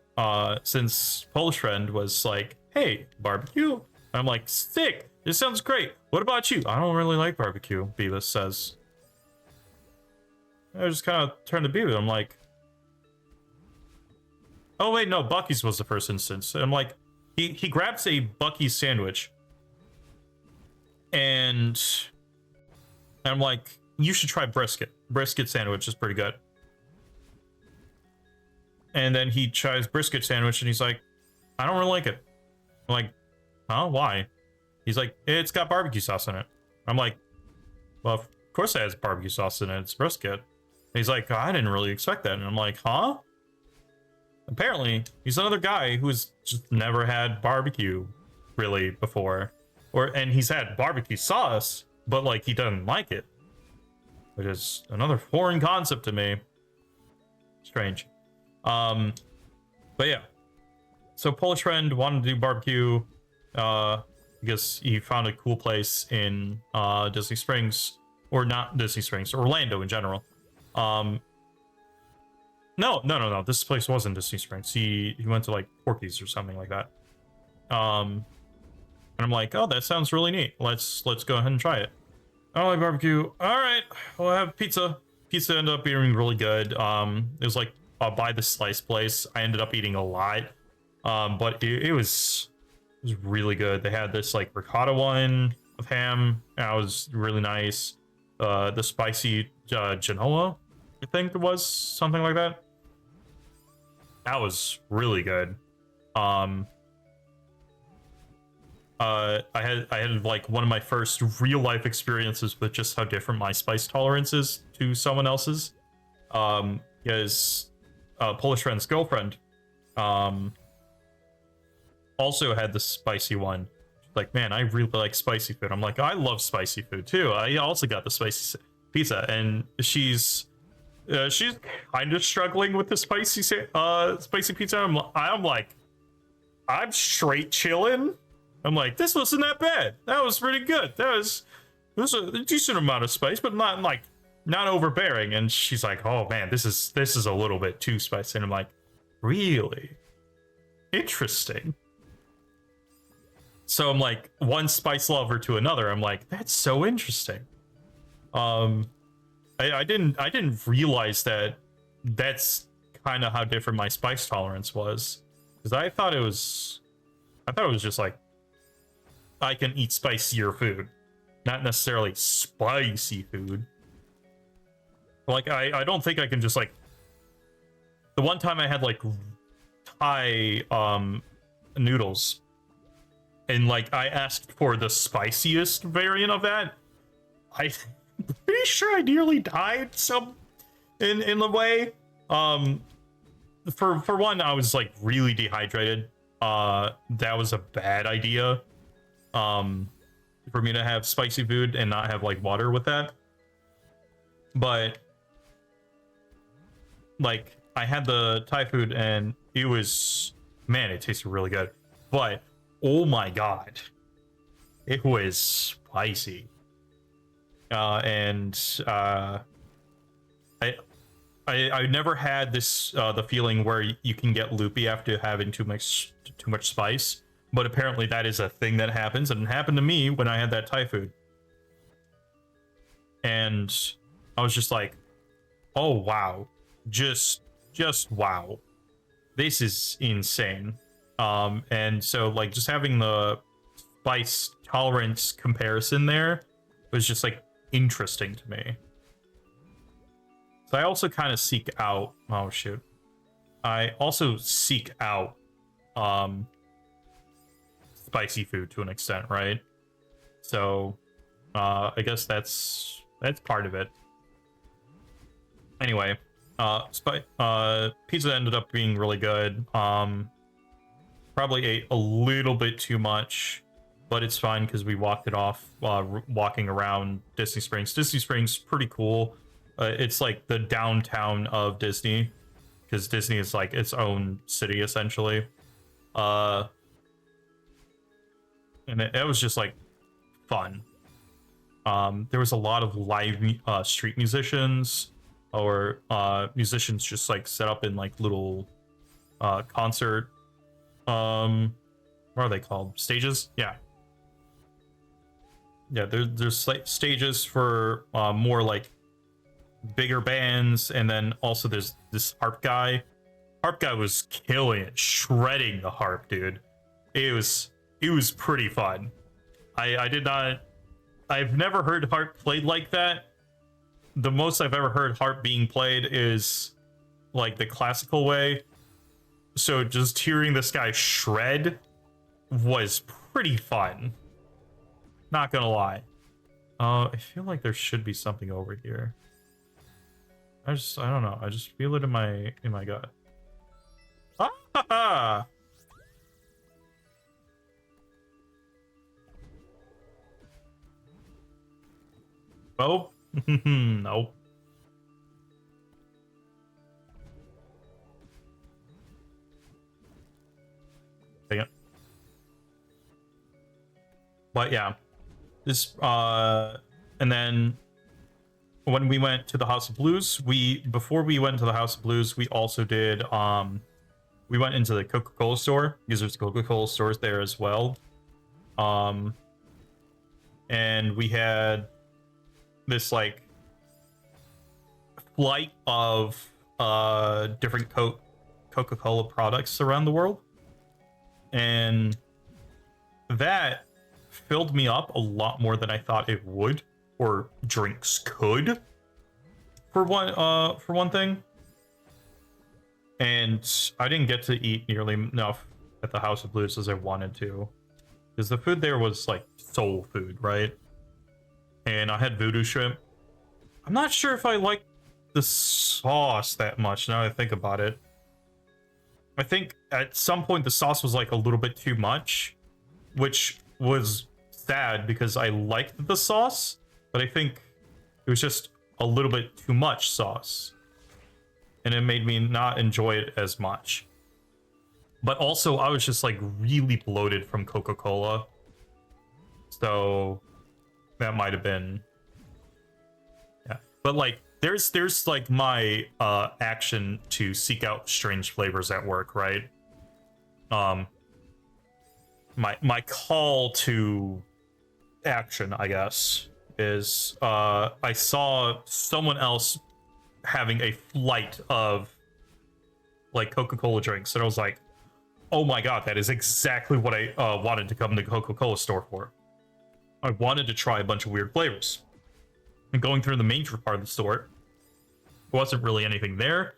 since Polish friend was like, hey, barbecue, I'm like, sick, this sounds great. What about you? I don't really like barbecue, Beavis says. I just kind of turned to Beavis. I'm like, oh wait, no, Bucky's was the first instance. I'm like, he grabs a Bucky's sandwich, and I'm like, you should try brisket. Brisket sandwich is pretty good. And then he tries brisket sandwich, and he's like, I don't really like it. I'm like, huh? Why? He's like, it's got barbecue sauce in it. I'm like, well, of course it has barbecue sauce in it. It's brisket. And he's like, I didn't really expect that. And I'm like, huh? Apparently, he's another guy who's just never had barbecue really before. And he's had barbecue sauce, but like he doesn't like it. Which is another foreign concept to me. Strange. But yeah, so Polish friend wanted to do barbecue. Because he found a cool place in Disney Springs, or not Disney Springs, Orlando in general. No. This place wasn't Disney Springs. He went to like Porky's or something like that. And I'm like, oh, that sounds really neat. Let's go ahead and try it. I don't like barbecue. All right, we'll have pizza. Pizza ended up being really good. It was like by the slice place. I ended up eating a lot, but it was really good. They had this like ricotta one with ham. That was really nice. The spicy Genoa, I think it was something like that. That was really good. I had like one of my first real life experiences with just how different my spice tolerance is to someone else's. Because Polish friend's girlfriend also had the spicy one. Like, man, I really like spicy food. I'm like, I love spicy food too. I also got the spicy pizza, and she's kind of struggling with the spicy pizza. I'm like, I'm straight chilling. I'm like, this wasn't that bad. That was pretty good. This was a decent amount of spice, but not overbearing. And she's like, oh man, this is a little bit too spicy. And I'm like, really? Interesting. So I'm like, one spice lover to another. I'm like, that's so interesting. I didn't realize that that's kind of how different my spice tolerance was, because I thought it was just like, I can eat spicier food, not necessarily spicy food. Like, I don't think I can just like, the one time I had like Thai noodles, and like I asked for the spiciest variant of that, I'm pretty sure I nearly died in the way. For one, I was like really dehydrated. That was a bad idea. For me to have spicy food and not have like water with that. But like, I had the Thai food and it was, man, it tasted really good. But oh my god, it was spicy. I never had this the feeling where you can get loopy after having too much spice, but apparently that is a thing that happens, and it happened to me when I had that Thai food. And I was just like, oh wow, just wow, this is insane. And so like just having the spice tolerance comparison there was just like interesting to me. So I also kind of seek out, oh shoot, I also seek out spicy food to an extent, right? So I guess that's part of it. Anyway, pizza ended up being really good. Probably ate a little bit too much, but it's fine because we walked it off walking around Disney Springs. Disney Springs pretty cool. It's like the downtown of Disney, because Disney is like its own city essentially. And it was just like fun. There was a lot of live street musicians, or musicians just like set up in like little concert, what are they called, stages? Yeah, there's like stages for more like bigger bands, and then also there's this harp guy. Harp guy was killing it, shredding the harp, dude. It was pretty fun. I've never heard harp played like that. The most I've ever heard harp being played is like the classical way. So just hearing this guy shred was pretty fun. Not gonna lie. I feel like there should be something over here. I don't know. I just feel it in my gut. Ah! Oh, nope. But yeah, this and then when we went to the House of Blues, before we went to the House of Blues, we also did we went into the Coca-Cola store because there's Coca-Cola stores there as well. And we had this like flight of different Coca-Cola products around the world, and that filled me up a lot more than I thought it would, or drinks could, for one thing. And I didn't get to eat nearly enough at the House of Blues as I wanted to, because the food there was like soul food, right? And I had voodoo shrimp. I'm not sure if I like the sauce that much now that I think about it. I think at some point the sauce was like a little bit too much, which was sad because I liked the sauce, but I think it was just a little bit too much sauce, and it made me not enjoy it as much. But also I was just like really bloated from Coca-Cola, so that might have been, yeah. But like there's like my action to seek out strange flavors at work, right? My call to action, I guess, is I saw someone else having a flight of like Coca-Cola drinks, and I was like, oh my god, that is exactly what I wanted to come to the Coca-Cola store for. I wanted to try a bunch of weird flavors. And going through the major part of the store, there wasn't really anything there.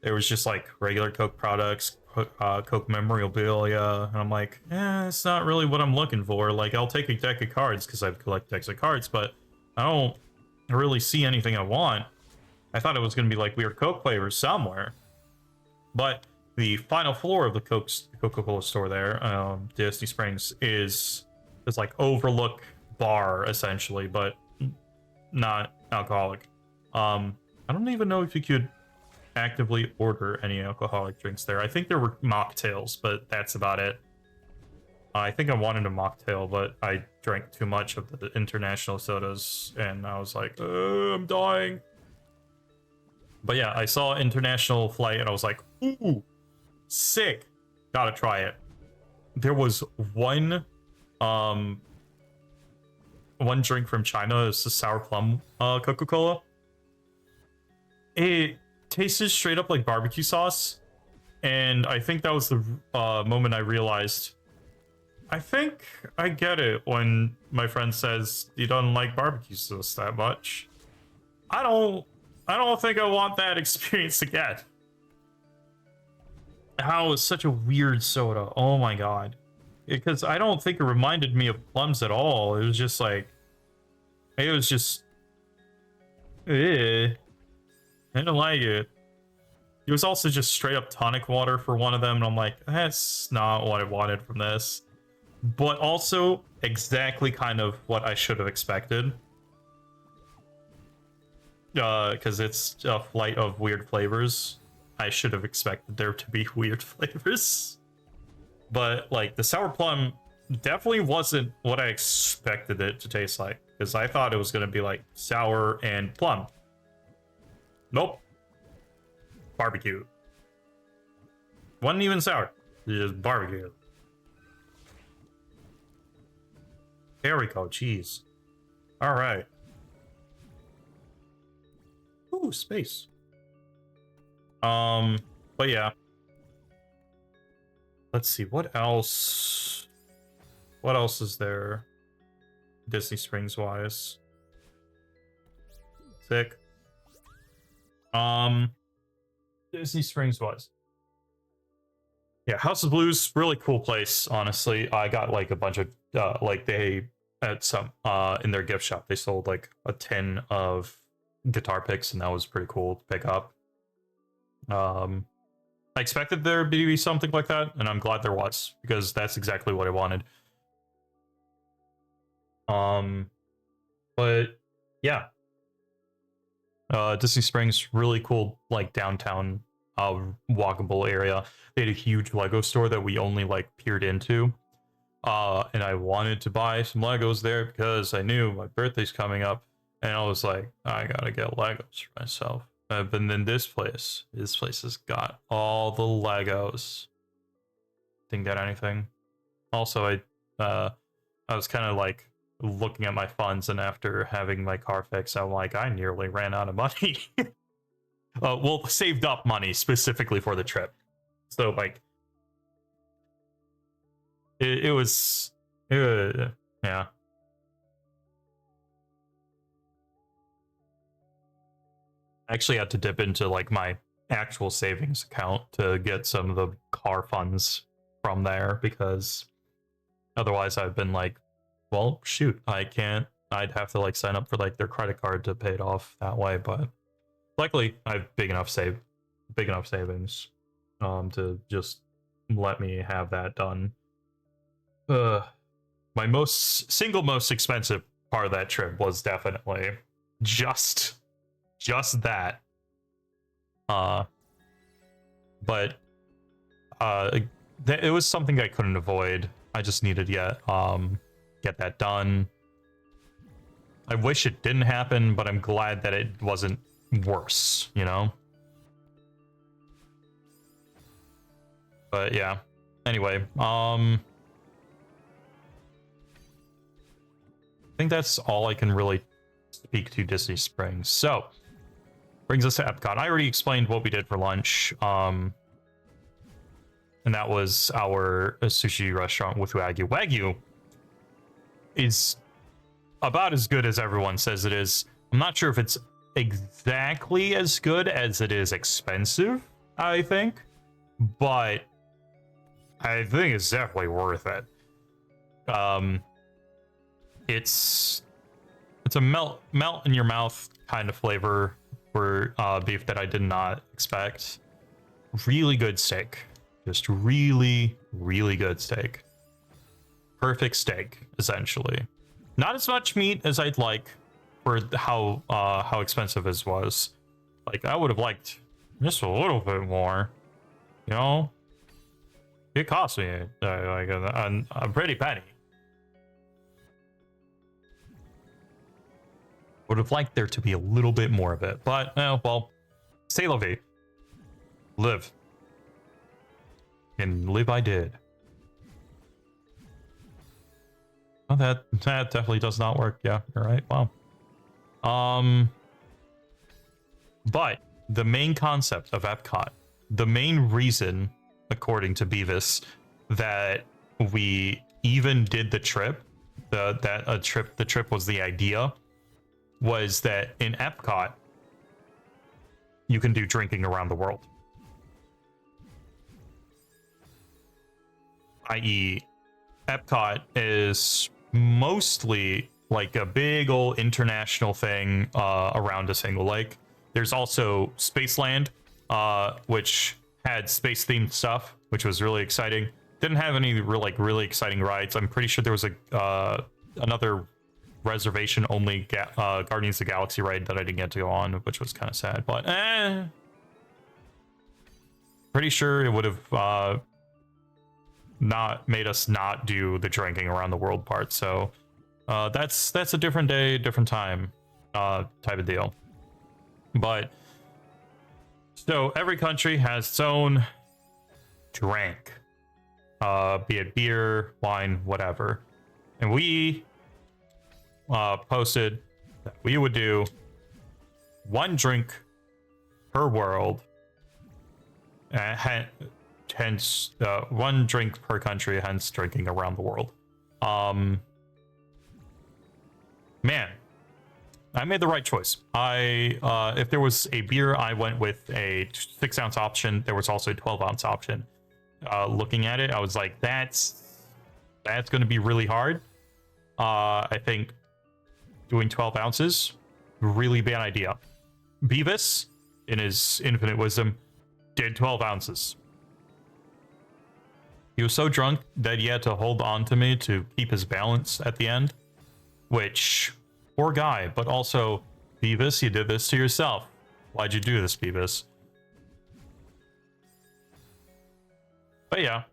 There was just like regular Coke products, Coke memorabilia, and I'm like, it's not really what I'm looking for. Like, I'll take a deck of cards because I collect decks of cards, but I don't really see anything I want. I thought it was going to be like weird Coke flavors somewhere. But the final floor of the Coca-Cola store there, Disney Springs, is like overlook bar essentially, but not alcoholic. I don't even know if you could actively order any alcoholic drinks there. I think there were mocktails, but that's about it. I think I wanted a mocktail, but I drank too much of the international sodas, and I was like, I'm dying. But yeah, I saw international flight, and I was like, ooh, sick. Gotta try it. There was one drink from China. It's the sour plum Coca-Cola. It tasted straight up like barbecue sauce, and I think that was the moment I realized, I think I get it when my friend says he doesn't like barbecue sauce that much. I don't think I want that experience again. How is such a weird soda? Oh my god. Because I don't think it reminded me of plums at all. It was just like, I didn't like it. It was also just straight up tonic water for one of them, and I'm like, that's not what I wanted from this. But also exactly kind of what I should have expected. Because it's a flight of weird flavors. I should have expected there to be weird flavors. But like the sour plum definitely wasn't what I expected it to taste like, because I thought it was going to be like sour and plum. Nope. Barbecue. Wasn't even sour. Just barbecue. There we go. Jeez. All right. Ooh, space. But yeah. Let's see, what else? What else is there? Disney Springs wise. Sick. Disney Springs wise. Yeah, House of Blues, really cool place, honestly. I got like a bunch of like they at some in their gift shop, they sold like a tin of guitar picks, and that was pretty cool to pick up. I expected there to be something like that, and I'm glad there was, because that's exactly what I wanted. But yeah, Disney Springs, really cool, like downtown walkable area. They had a huge Lego store that we only like peered into, And I wanted to buy some Legos there because I knew my birthday's coming up, and I was like, I gotta get Legos for myself. But then this place has got all the Legos. Didn't get anything. Also, I was kind of like looking at my funds, and after having my car fixed, I'm like, I nearly ran out of money. Well, saved up money specifically for the trip. So like, it was, yeah. I actually had to dip into like my actual savings account to get some of the car funds from there, because otherwise I've been like, well, shoot, I can't. I'd have to like sign up for like their credit card to pay it off that way. But luckily, I have big enough savings, to just let me have that done. My single most expensive part of that trip was definitely just that. But it was something I couldn't avoid. I just needed to get that done. I wish it didn't happen, but I'm glad that it wasn't worse, you know? But yeah. Anyway, I think that's all I can really speak to Disney Springs. So, brings us to Epcot. I already explained what we did for lunch. And that was our sushi restaurant with Wagyu. Wagyu is about as good as everyone says it is. I'm not sure if it's exactly as good as it is expensive, I think, but I think it's definitely worth it. It's a melt in your mouth kind of flavor for beef that I did not expect. Really good steak. Just really, really good steak. Perfect steak, essentially. Not as much meat as I'd like for how expensive this was. Like, I would have liked just a little bit more. You know? It cost me like a pretty penny. Would have liked there to be a little bit more of it. But, well, c'est la vie. Live. And live I did. Oh, that definitely does not work. Yeah, you're right. Wow. But the main concept of Epcot, the main reason, according to Beavis, that we even did the trip, the trip was the idea, was that in Epcot, you can do drinking around the world. I.e., Epcot is mostly like a big old international thing around a single lake. There's also Spaceland, which had space-themed stuff, which was really exciting. Didn't have any really exciting rides. I'm pretty sure there was another reservation-only Guardians of the Galaxy ride that I didn't get to go on, which was kind of sad. But pretty sure it would have not made us not do the drinking around the world part. So that's a different day, different time type of deal. But so every country has its own drink, be it beer, wine, whatever. And we posted that we would do one drink per world, hence one drink per country, hence drinking around the world. Man, I made the right choice. If there was a beer, I went with a 6-ounce option. There was also a 12-ounce option. Looking at it, I was like, that's going to be really hard. I think doing 12 ounces, really bad idea. Beavis, in his infinite wisdom, did 12 ounces. He was so drunk that he had to hold on to me to keep his balance at the end, which, poor guy, but also, Beavis, you did this to yourself. Why'd you do this, Beavis? But yeah,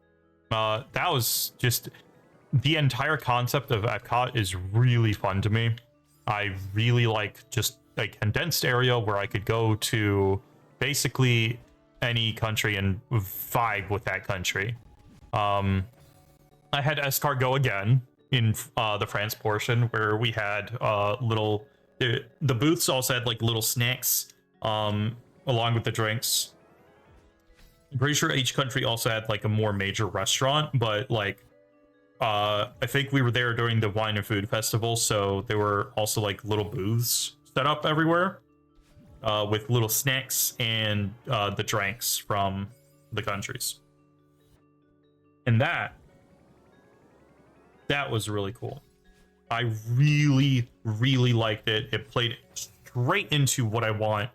that was just the entire concept of Epcot is really fun to me. I really like just a condensed area where I could go to basically any country and vibe with that country. I had escargot again in the France portion, where we had little the booths also had like little snacks along with the drinks. I'm pretty sure each country also had like a more major restaurant, but like I think we were there during the wine and food festival, so there were also like little booths set up everywhere with little snacks and the drinks from the countries. And that was really cool. I really, really liked it. It played straight into what I want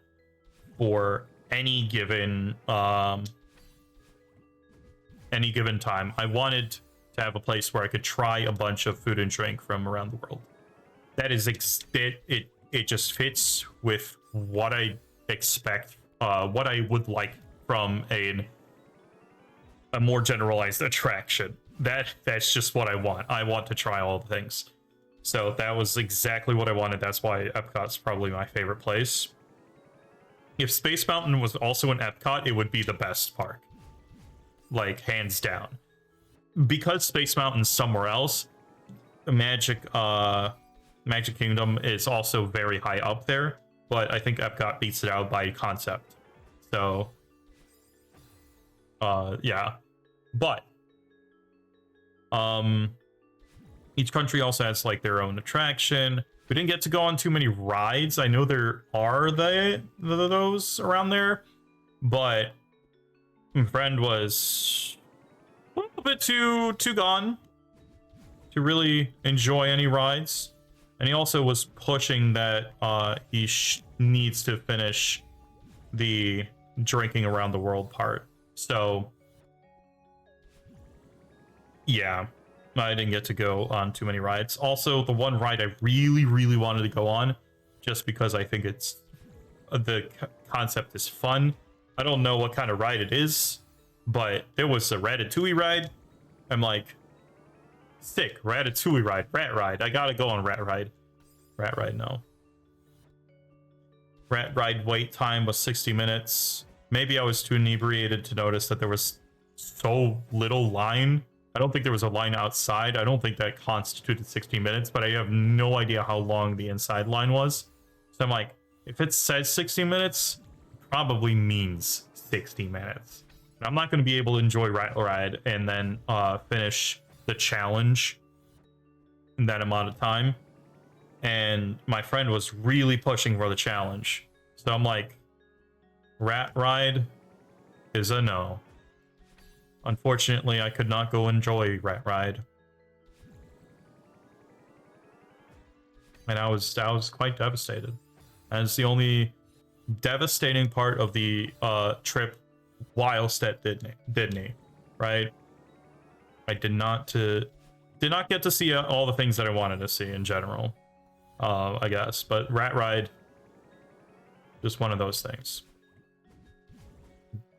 for any given time. I wanted to have a place where I could try a bunch of food and drink from around the world. That is it just fits with what I expect, what I would like from a more generalized attraction. That's just what I want. I want to try all the things. So that was exactly what I wanted. That's why Epcot's probably my favorite place. If Space Mountain was also in Epcot, it would be the best park. Like, hands down. Because Space Mountain's somewhere else, Magic Kingdom is also very high up there, but I think Epcot beats it out by concept. So, yeah. But each country also has like their own attraction. We didn't get to go on too many rides. I know there are those around there, but my friend was a little bit too gone to really enjoy any rides, and he also was pushing that he needs to finish the drinking around the world part. So yeah, I didn't get to go on too many rides. Also, the one ride I really, really wanted to go on, just because I think it's the concept is fun. I don't know what kind of ride it is, but it was a Ratatouille ride. I'm like, sick, Ratatouille ride, Rat ride. I gotta go on Rat ride. Rat ride, no. Rat ride wait time was 60 minutes. Maybe I was too inebriated to notice that there was so little line. I don't think there was a line outside. I don't think that constituted 60 minutes, but I have no idea how long the inside line was. So I'm like, if it says 60 minutes, it probably means 60 minutes. And I'm not going to be able to enjoy Rat Ride and then finish the challenge in that amount of time. And my friend was really pushing for the challenge. So I'm like, Rat Ride is a no. Unfortunately, I could not go enjoy Rat Ride. And I was quite devastated. And it's the only devastating part of the trip whilst at Disney, right? I did not get to see all the things that I wanted to see in general, I guess. But Rat Ride, just one of those things.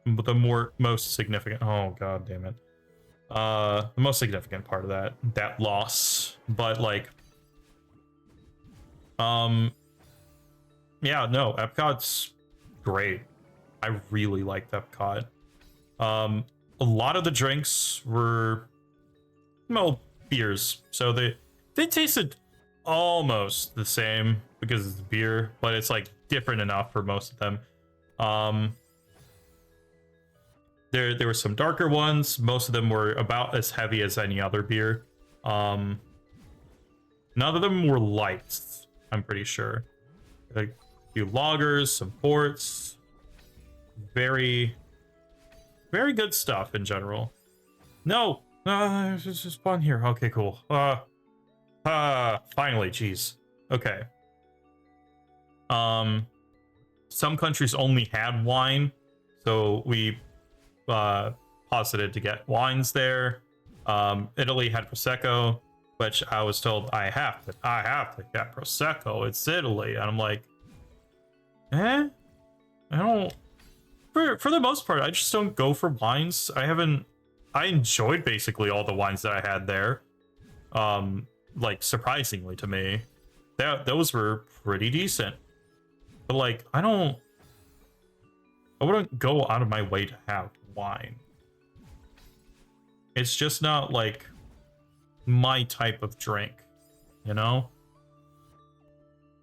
But the most significant, oh god damn it, the most significant part of that loss. But like, yeah, no, Epcot's great. I really liked Epcot. A lot of the drinks were, well, beers, so they tasted almost the same because it's beer, but it's like different enough for most of them. There were some darker ones. Most of them were about as heavy as any other beer. None of them were lights, I'm pretty sure. Like a few lagers, some ports. Very, very good stuff in general. No, it's just fun here. Okay, cool. Finally, jeez. Okay. Some countries only had wine, so we posited to get wines there. Italy had Prosecco, which I was told I have to get Prosecco. It's Italy, and I'm like, I don't. For the most part, I just don't go for wines. I enjoyed basically all the wines that I had there. like surprisingly to me. Those were pretty decent. But like I wouldn't go out of my way to have wine. It's just not like my type of drink, you know?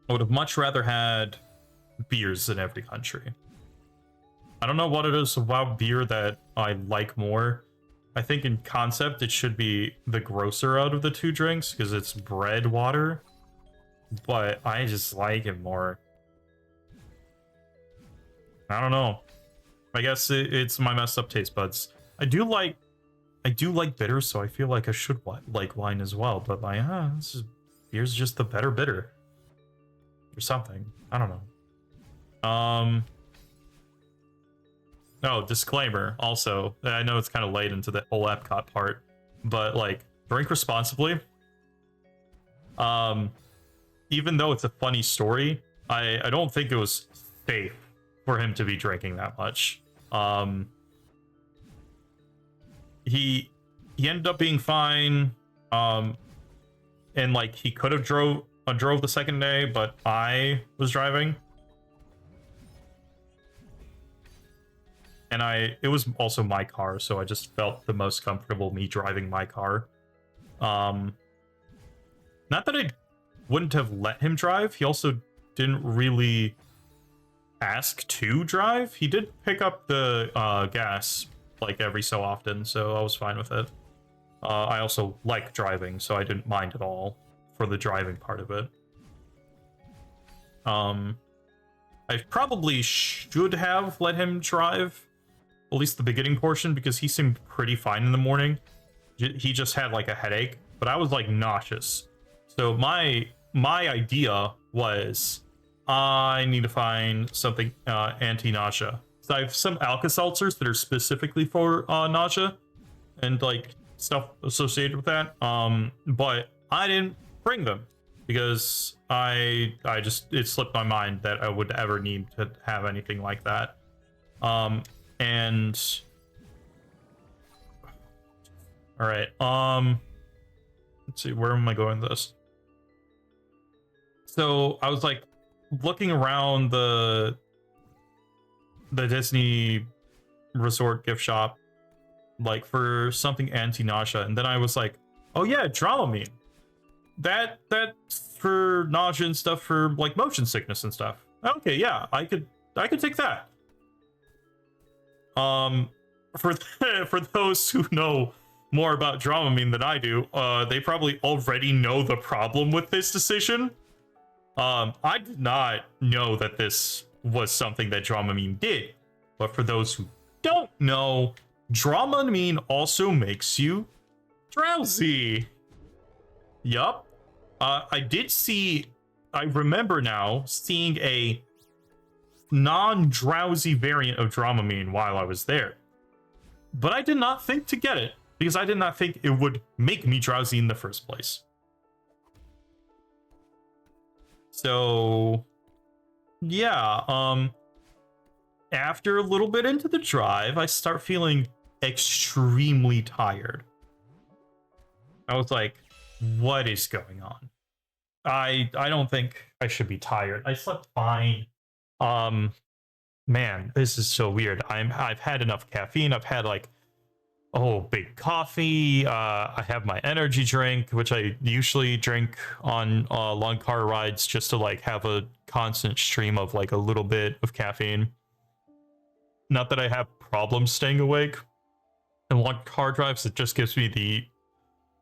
I would have much rather had beers in every country. I don't know what it is about beer that I like more. I think in concept it should be the grosser out of the two drinks because it's bread water, but I just like it more. I don't know. I guess it's my messed up taste buds. I do like bitters, so I feel like I should like wine as well. But like, beer's just the better bitter, or something. I don't know. Oh, disclaimer. Also, I know it's kind of late into the whole Epcot part, but like, drink responsibly. Even though it's a funny story, I don't think it was safe for him to be drinking that much. He ended up being fine. And like he could have drove the second day, but I was driving. And it was also my car, so I just felt the most comfortable me driving my car. Not that I wouldn't have let him drive. He also didn't really ask to drive. He did pick up the gas like every so often, so I was fine with it. I also like driving, so I didn't mind at all for the driving part of it. I probably should have let him drive, at least the beginning portion, because he seemed pretty fine in the morning. He just had like a headache, but I was like nauseous. So my idea was I need to find something anti-nausea. So I have some Alka-Seltzers that are specifically for nausea and like stuff associated with that. But I didn't bring them because I just, it slipped my mind that I would ever need to have anything like that. And all right, let's see, where am I going with this? So I was like looking around the Disney resort gift shop, like for something anti-nausea, and then I was like, oh yeah, Dramamine. That's for nausea and stuff, for like motion sickness and stuff. Okay, yeah, I could take that. For those who know more about Dramamine than I do, they probably already know the problem with this decision. I did not know that this was something that Dramamine did, but for those who don't know, Dramamine also makes you drowsy. Yup. I remember now seeing a non-drowsy variant of Dramamine while I was there, but I did not think to get it because I did not think it would make me drowsy in the first place. So yeah, after a little bit into the drive, I start feeling extremely tired. I was like, what is going on? I don't think I should be tired. I slept fine. Man, this is so weird. I've had enough caffeine. I've had like big coffee. I have my energy drink, which I usually drink on long car rides just to like have a constant stream of like a little bit of caffeine. Not that I have problems staying awake in long car drives. It just gives me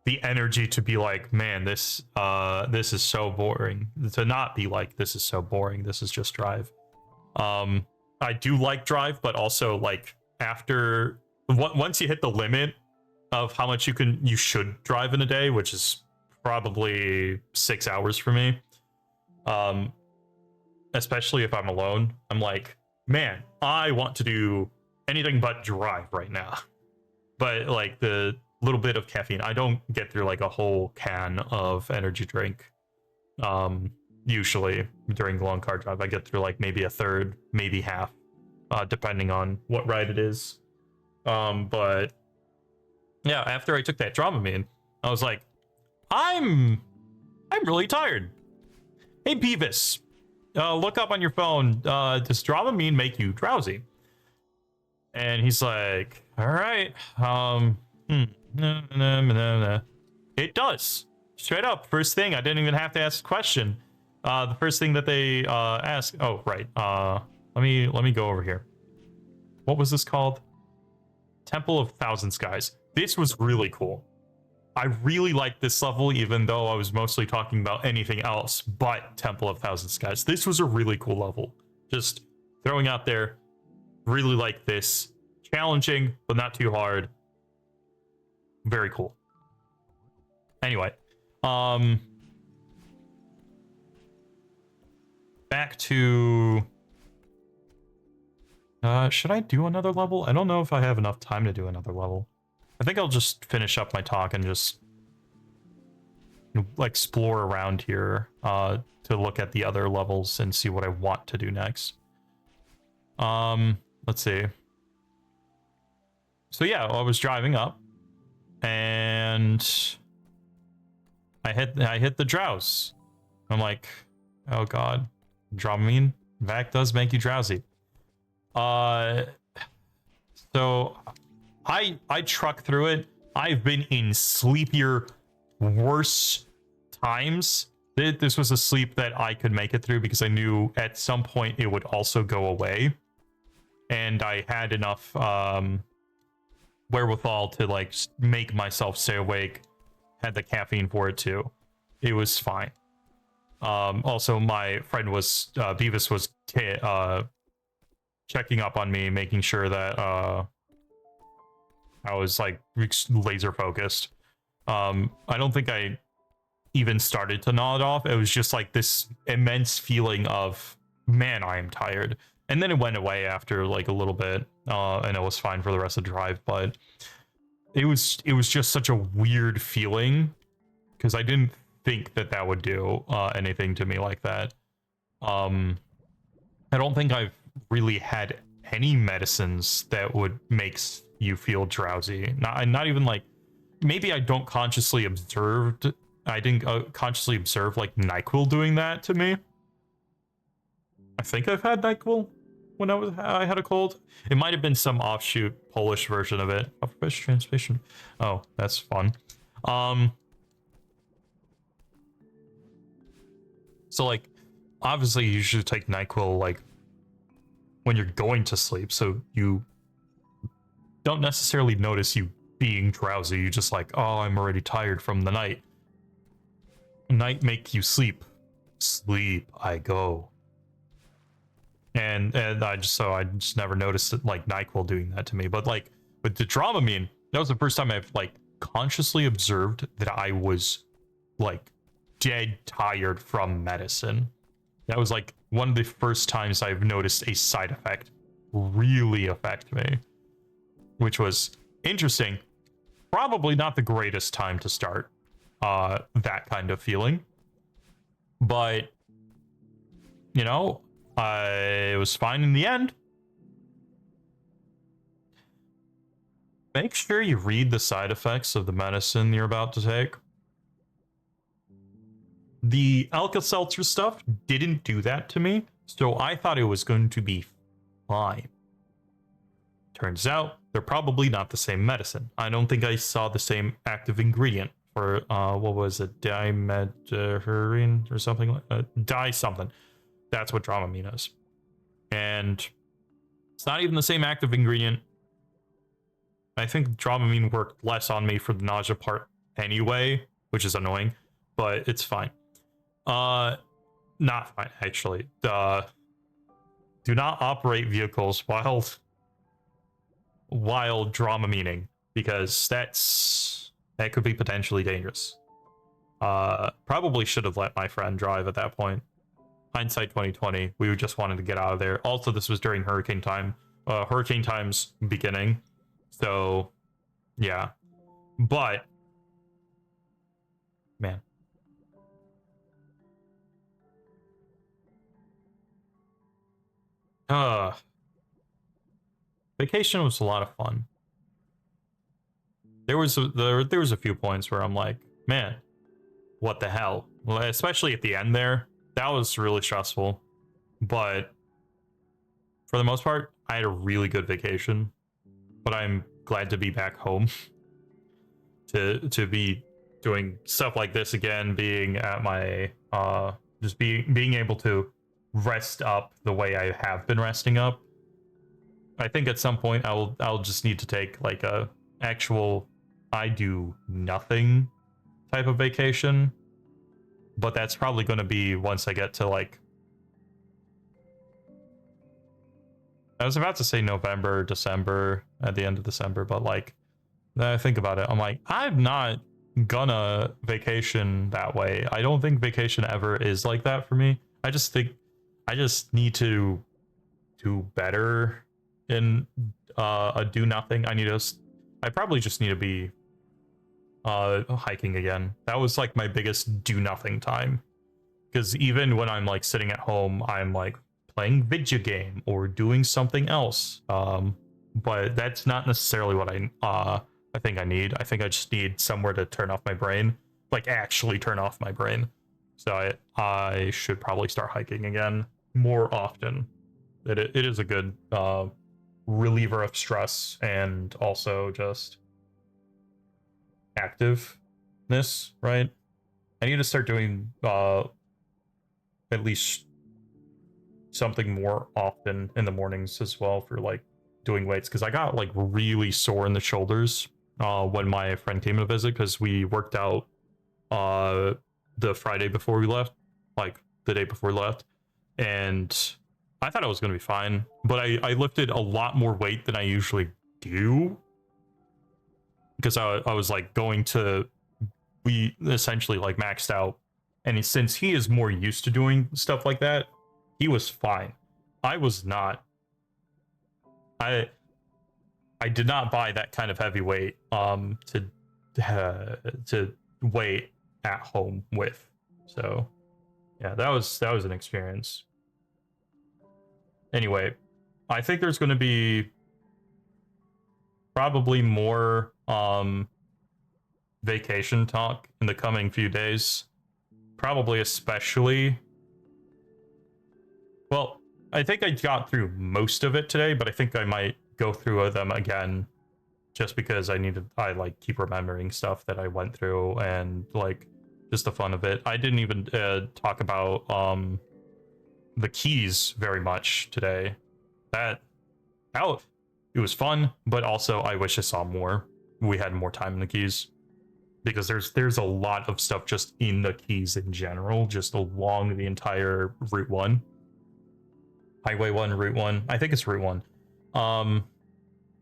the energy to be like, man, this is so boring. To not be like, this is so boring. This is just drive. I do like drive, but also like after once you hit the limit of how much you should drive in a day, which is probably 6 hours for me, especially if I'm alone, I'm like, man, I want to do anything but drive right now. But like the little bit of caffeine, I don't get through like a whole can of energy drink. Usually during the long car drive, I get through like maybe a third, maybe half, depending on what ride it is. But yeah, after I took that Dramamine, I was like, I'm really tired. Hey, Beavis, look up on your phone. Does Dramamine make you drowsy? And he's like, all right. It does. Straight up. First thing, I didn't even have to ask a question. The first thing that they ask. Oh, right. Let me go over here. What was this called? Temple of Thousand Skies. This was really cool. I really liked this level, even though I was mostly talking about anything else but Temple of Thousand Skies. This was a really cool level. Just throwing out there, really like this. Challenging, but not too hard. Very cool. Anyway, back to... should I do another level? I don't know if I have enough time to do another level. I think I'll just finish up my talk and just explore around here to look at the other levels and see what I want to do next. Let's see. So yeah, I was driving up and I hit the drowse. I'm like, oh god, Dramamine, Vac does make you drowsy. So I truck through it. I've been in sleepier, worse times. This was a sleep that I could make it through because I knew at some point it would also go away. And I had enough wherewithal to like make myself stay awake. Had the caffeine for it too. It was fine. Also, my friend was Beavis was checking up on me, making sure that I was like laser focused. I don't think I even started to nod off. It was just like this immense feeling of, man, I am tired. And then it went away after like a little bit, and it was fine for the rest of the drive. But it was just such a weird feeling because I didn't think that would do anything to me like that. I don't think I've really had any medicines that would make you feel drowsy. Not even like, maybe I don't consciously observed. I didn't consciously observe like NyQuil doing that to me. I think I've had NyQuil when I had a cold. It might have been some offshoot Polish version of it. Polish translation. Oh, that's fun. So like, obviously you should take NyQuil like when you're going to sleep, so you don't necessarily notice you being drowsy. You just like, oh, I'm already tired from the night. Night make you sleep. Sleep I go. And I just never noticed it, like NyQuil doing that to me. But like with the Dramamine, that was the first time I've like consciously observed that I was like dead tired from medicine. That was like one of the first times I've noticed a side effect really affect me, which was interesting. Probably not the greatest time to start that kind of feeling, but you know, I was fine in the end. Make sure you read the side effects of the medicine you're about to take. The Alka-Seltzer stuff didn't do that to me, so I thought it was going to be fine. Turns out, they're probably not the same medicine. I don't think I saw the same active ingredient for, what was it, dimetherine or something like di something. That's what Dramamine is. And it's not even the same active ingredient. I think Dramamine worked less on me for the nausea part anyway, which is annoying, but it's fine. Not fine, actually. Do not operate vehicles while Dramamining, because that could be potentially dangerous. Probably should have let my friend drive at that point. Hindsight 2020, we just wanted to get out of there. Also, this was during hurricane time. Hurricane time's beginning. So, yeah. But, man. Vacation was a lot of fun. There was a few points where I'm like, man, what the hell? Well, especially at the end there. That was really stressful. But for the most part, I had a really good vacation. But I'm glad to be back home to be doing stuff like this again, being at my just being able to rest up the way I have been resting up. I think at some point I'll just need to take like a actual I do nothing type of vacation, but that's probably going to be once I get to like, I was about to say November, December, at the end of December, but like, then I think about it, I'm like, I'm not gonna vacation that way. I don't think vacation ever is like that for me. I just think I just need to do better in a do nothing. I probably just need to be hiking again. That was like my biggest do nothing time. Because even when I'm like sitting at home, I'm like playing video game or doing something else. But that's not necessarily what I think I need. I think I just need somewhere to turn off my brain, like actually turn off my brain. So I should probably start hiking again more often. It is a good reliever of stress and also just activeness, right? I need to start doing at least something more often in the mornings as well for like doing weights, because I got like really sore in the shoulders when my friend came to visit, because we worked out the Friday before we left, like the day before we left, and I thought I was going to be fine, but I lifted a lot more weight than I usually do, because I was like going to, we essentially like maxed out, and since he is more used to doing stuff like that, he was fine. I was not. I did not buy that kind of heavy weight to weight at home with. So yeah, that was an experience. Anyway, I think there's going to be probably more vacation talk in the coming few days. Probably especially, well, I think I got through most of it today, but I think I might go through them again just because I like keep remembering stuff that I went through and like just the fun of it. I didn't even talk about the keys very much today. That it was fun, but also I wish I saw more. We had more time in the keys, because there's a lot of stuff just in the keys in general, just along the entire Route 1. Highway 1, Route 1. I think it's Route 1.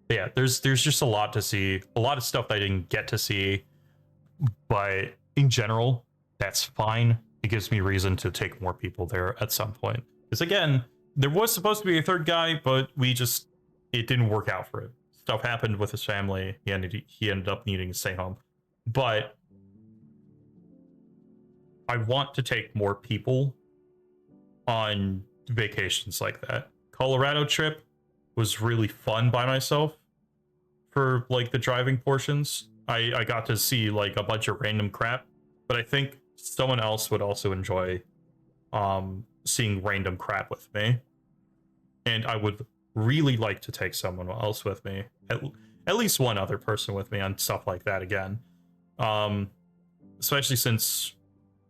Yeah, there's just a lot to see, a lot of stuff that I didn't get to see, but in general, that's fine. It gives me reason to take more people there at some point. Because again, there was supposed to be a third guy, but it didn't work out for him. Stuff happened with his family. He ended up needing to stay home. But I want to take more people on vacations like that. Colorado trip was really fun by myself for like the driving portions. I got to see like a bunch of random crap, but I think someone else would also enjoy seeing random crap with me. And I would really like to take someone else with me, at least one other person with me on stuff like that again. Especially since,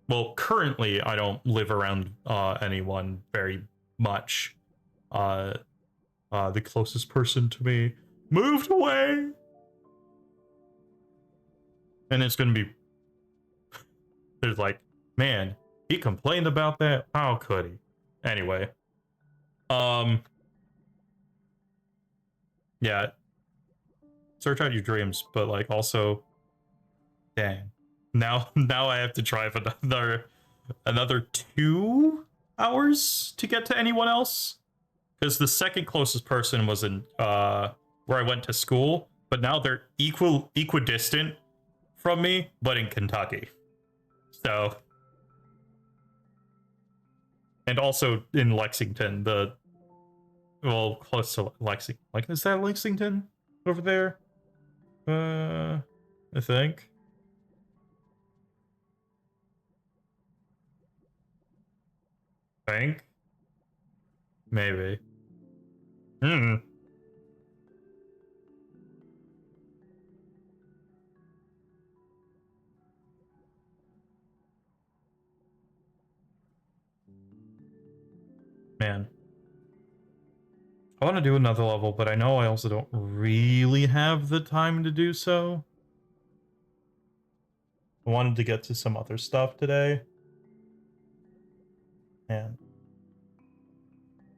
well, currently I don't live around anyone very much. The closest person to me moved away, and it's gonna be, there's like, man, he complained about that, how could he? Anyway, yeah, search out your dreams, but like also, dang, now I have to drive another 2 hours to get to anyone else, because the second closest person was in where I went to school, but now they're equidistant from me, but in Kentucky. So, and also in Lexington, close to Lexington. Like, is that Lexington over there? I think. think. Maybe. Hmm. Man. I want to do another level, but I know I also don't really have the time to do so. I wanted to get to some other stuff today. And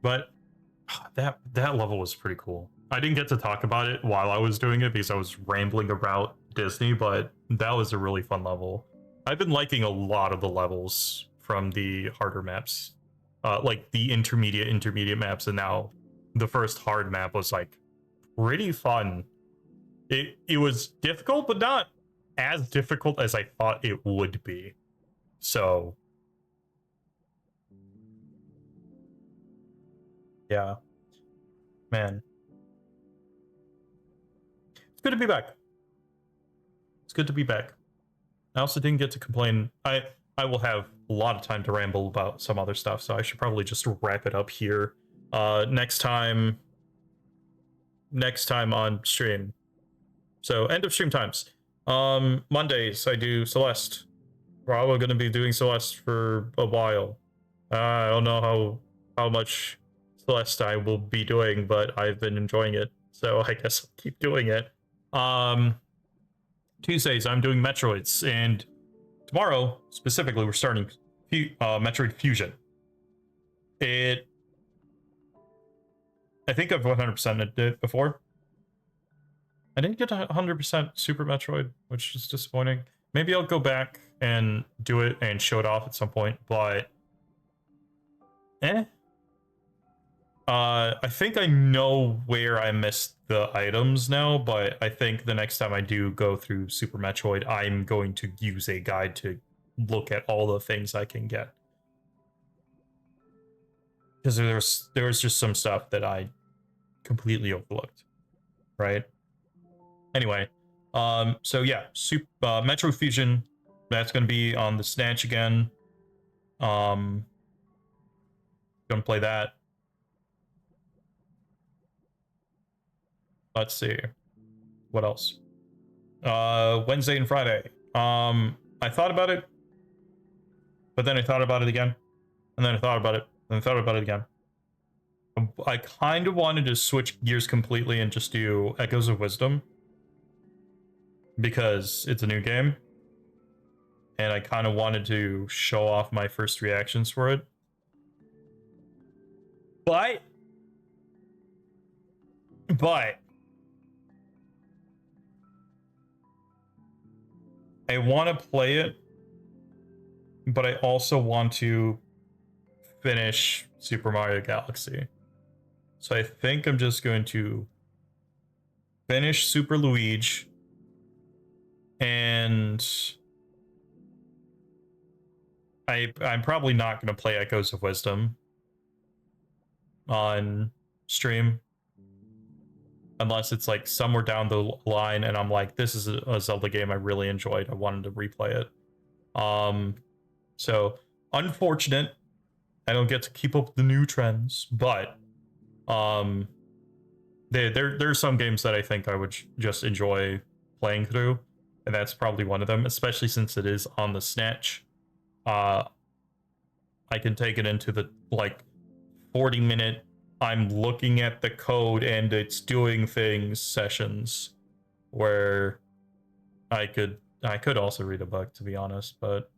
but that level was pretty cool. I didn't get to talk about it while I was doing it because I was rambling about Disney, but that was a really fun level. I've been liking a lot of the levels from the harder maps. Like the intermediate maps, and now the first hard map was like pretty fun. It was difficult, but not as difficult as I thought it would be. So yeah, man, it's good to be back. It's good to be back. I also didn't get to complain. I will have a lot of time to ramble about some other stuff, so I should probably just wrap it up here. Next time on stream. So end of stream times. Mondays I do Celeste. Probably gonna be doing Celeste for a while. I don't know how much Celeste I will be doing, but I've been enjoying it, so I guess I'll keep doing it. Tuesdays I'm doing Metroids, and tomorrow specifically we're starting Metroid Fusion. I think I've 100%ed it before. I didn't get 100% Super Metroid, which is disappointing. Maybe I'll go back and do it and show it off at some point, but I think I know where I missed the items now, but I think the next time I do go through Super Metroid, I'm going to use a guide to look at all the things I can get. Because there was just some stuff that I completely overlooked, right? Anyway, so yeah, Metro Fusion, that's going to be on the Snatch again. Gonna play that. Let's see. What else? Wednesday and Friday. I thought about it, but then I thought about it again, and then I thought about it, and I thought about it again. I kind of wanted to switch gears completely and just do Echoes of Wisdom, because it's a new game, and I kind of wanted to show off my first reactions for it. But I want to play it, but I also want to finish Super Mario Galaxy. So I think I'm just going to finish Super Luigi, and I'm probably not going to play Echoes of Wisdom on stream unless it's like somewhere down the line and I'm like, this is a Zelda game I really enjoyed, I wanted to replay it. So unfortunate I don't get to keep up with the new trends, but there's some games that I think I would just enjoy playing through, and that's probably one of them, especially since it is on the Snatch. I can take it into the like 40-minute I'm looking at the code and it's doing things sessions where I could also read a book, to be honest, but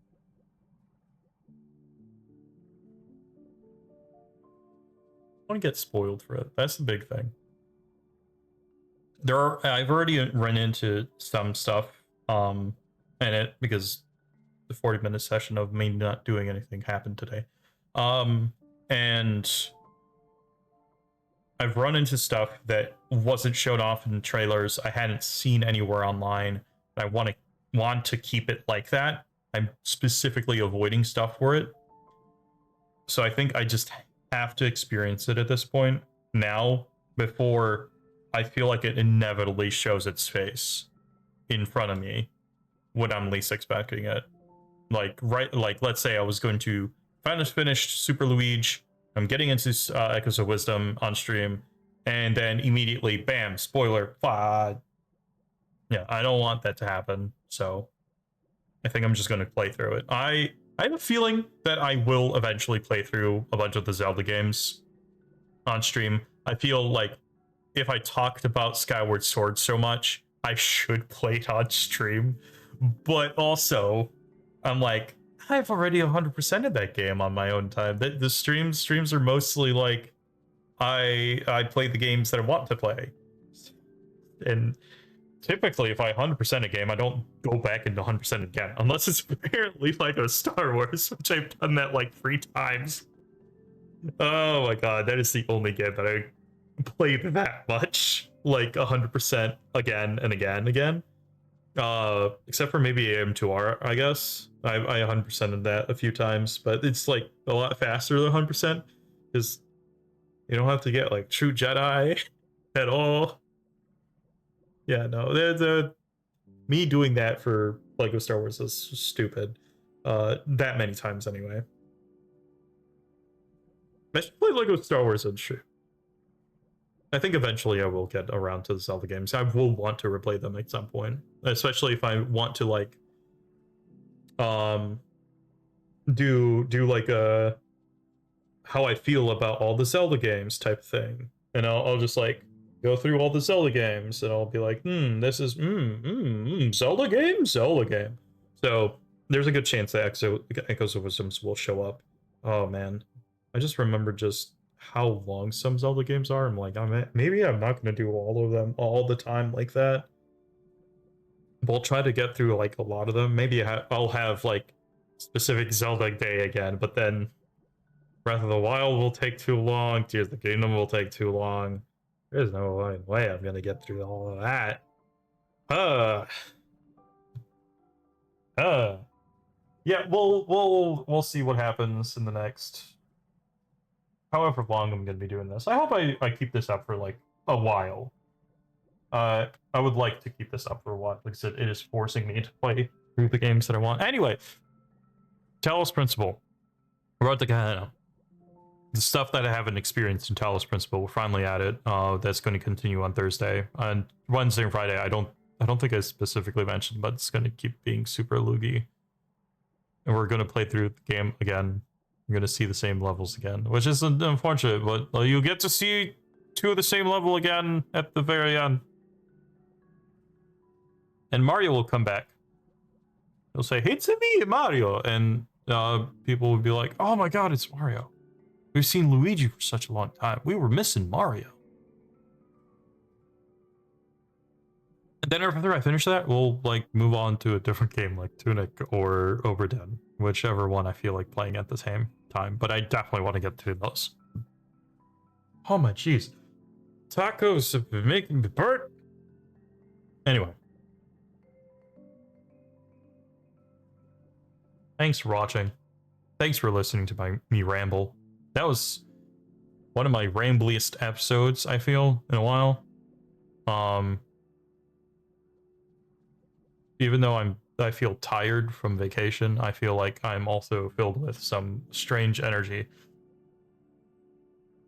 I want to get spoiled for it. That's the big thing. I've already run into some stuff in it because the 40-minute session of me not doing anything happened today. And I've run into stuff that wasn't shown off in trailers, I hadn't seen anywhere online. I want to keep it like that. I'm specifically avoiding stuff for it. So I think I just have to experience it at this point now before I feel like it inevitably shows its face in front of me when I'm least expecting it. Like let's say I was going to finished Super Luigi. I'm getting into Echoes of Wisdom on stream, and then immediately, bam, spoiler. Yeah, I don't want that to happen, so I think I'm just going to play through it. I have a feeling that I will eventually play through a bunch of the Zelda games on stream. I feel like if I talked about Skyward Sword so much, I should play it on stream. But also, I'm like, I've already 100%ed that game on my own time. The streams are mostly like, I play the games that I want to play. And typically, if I 100% a game, I don't go back into 100% again. Unless it's apparently like a Star Wars, which I've done that like 3 times. Oh my god, that is the only game that I played that much. Like 100% again and again and again. Except for maybe AM2R, I guess. I 100%ed that a few times, but it's like a lot faster than 100% because you don't have to get like true Jedi at all. Yeah, no, me doing that for Lego Star Wars is stupid. That many times anyway. I should play Lego Star Wars on stream. I think eventually I will get around to the Zelda games. I will want to replay them at some point, especially if I want to like do like a how I feel about all the Zelda games type thing. And I'll just like go through all the Zelda games and I'll be like, this is Zelda game? Zelda game. So there's a good chance that Echoes of Wisdoms will show up. Oh man. I just remember just how long some Zelda games are. I'm like, maybe I'm not going to do all of them all the time like that. We'll try to get through like a lot of them. Maybe I'll have like specific Zelda day again, but then Breath of the Wild will take too long. Tears of the Kingdom will take too long. There's no way I'm going to get through all of that. Yeah, we'll see what happens in the next however long I'm going to be doing this. I hope I keep this up for like a while. I would like to keep this up for a while because it is forcing me to play through the games that I want. Anyway, Talos Principle. We're at the Gehenna. The stuff that I haven't experienced in Talos Principle, we're finally at it. That's going to continue on Thursday. On Wednesday and Friday, I don't think I specifically mentioned, but it's going to keep being super loogy. And we're going to play through the game again. You're going to see the same levels again, which is unfortunate, but you get to see 2 of the same level again at the very end. And Mario will come back. He'll say, "It's me, Mario," and people will be like, "Oh my god, it's Mario. We've seen Luigi for such a long time. We were missing Mario." And then after I finish that, we'll like move on to a different game like Tunic or Oberdin, whichever one I feel like playing at the same time. But I definitely want to get through those. Oh my jeez. Tacos have been making me burp. Anyway. Thanks for watching. Thanks for listening to me ramble. That was one of my rambliest episodes, I feel, in a while. Even though I feel tired from vacation, I feel like I'm also filled with some strange energy.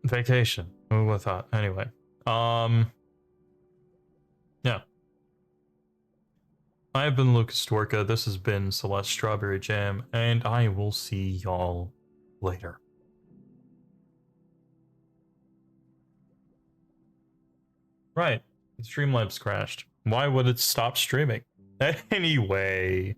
Vacation. Who would have thought? Anyway. Yeah. I have been Lucas Dworka, this has been Celeste Strawberry Jam, and I will see y'all later. Right, Streamlabs crashed. Why would it stop streaming? Anyway.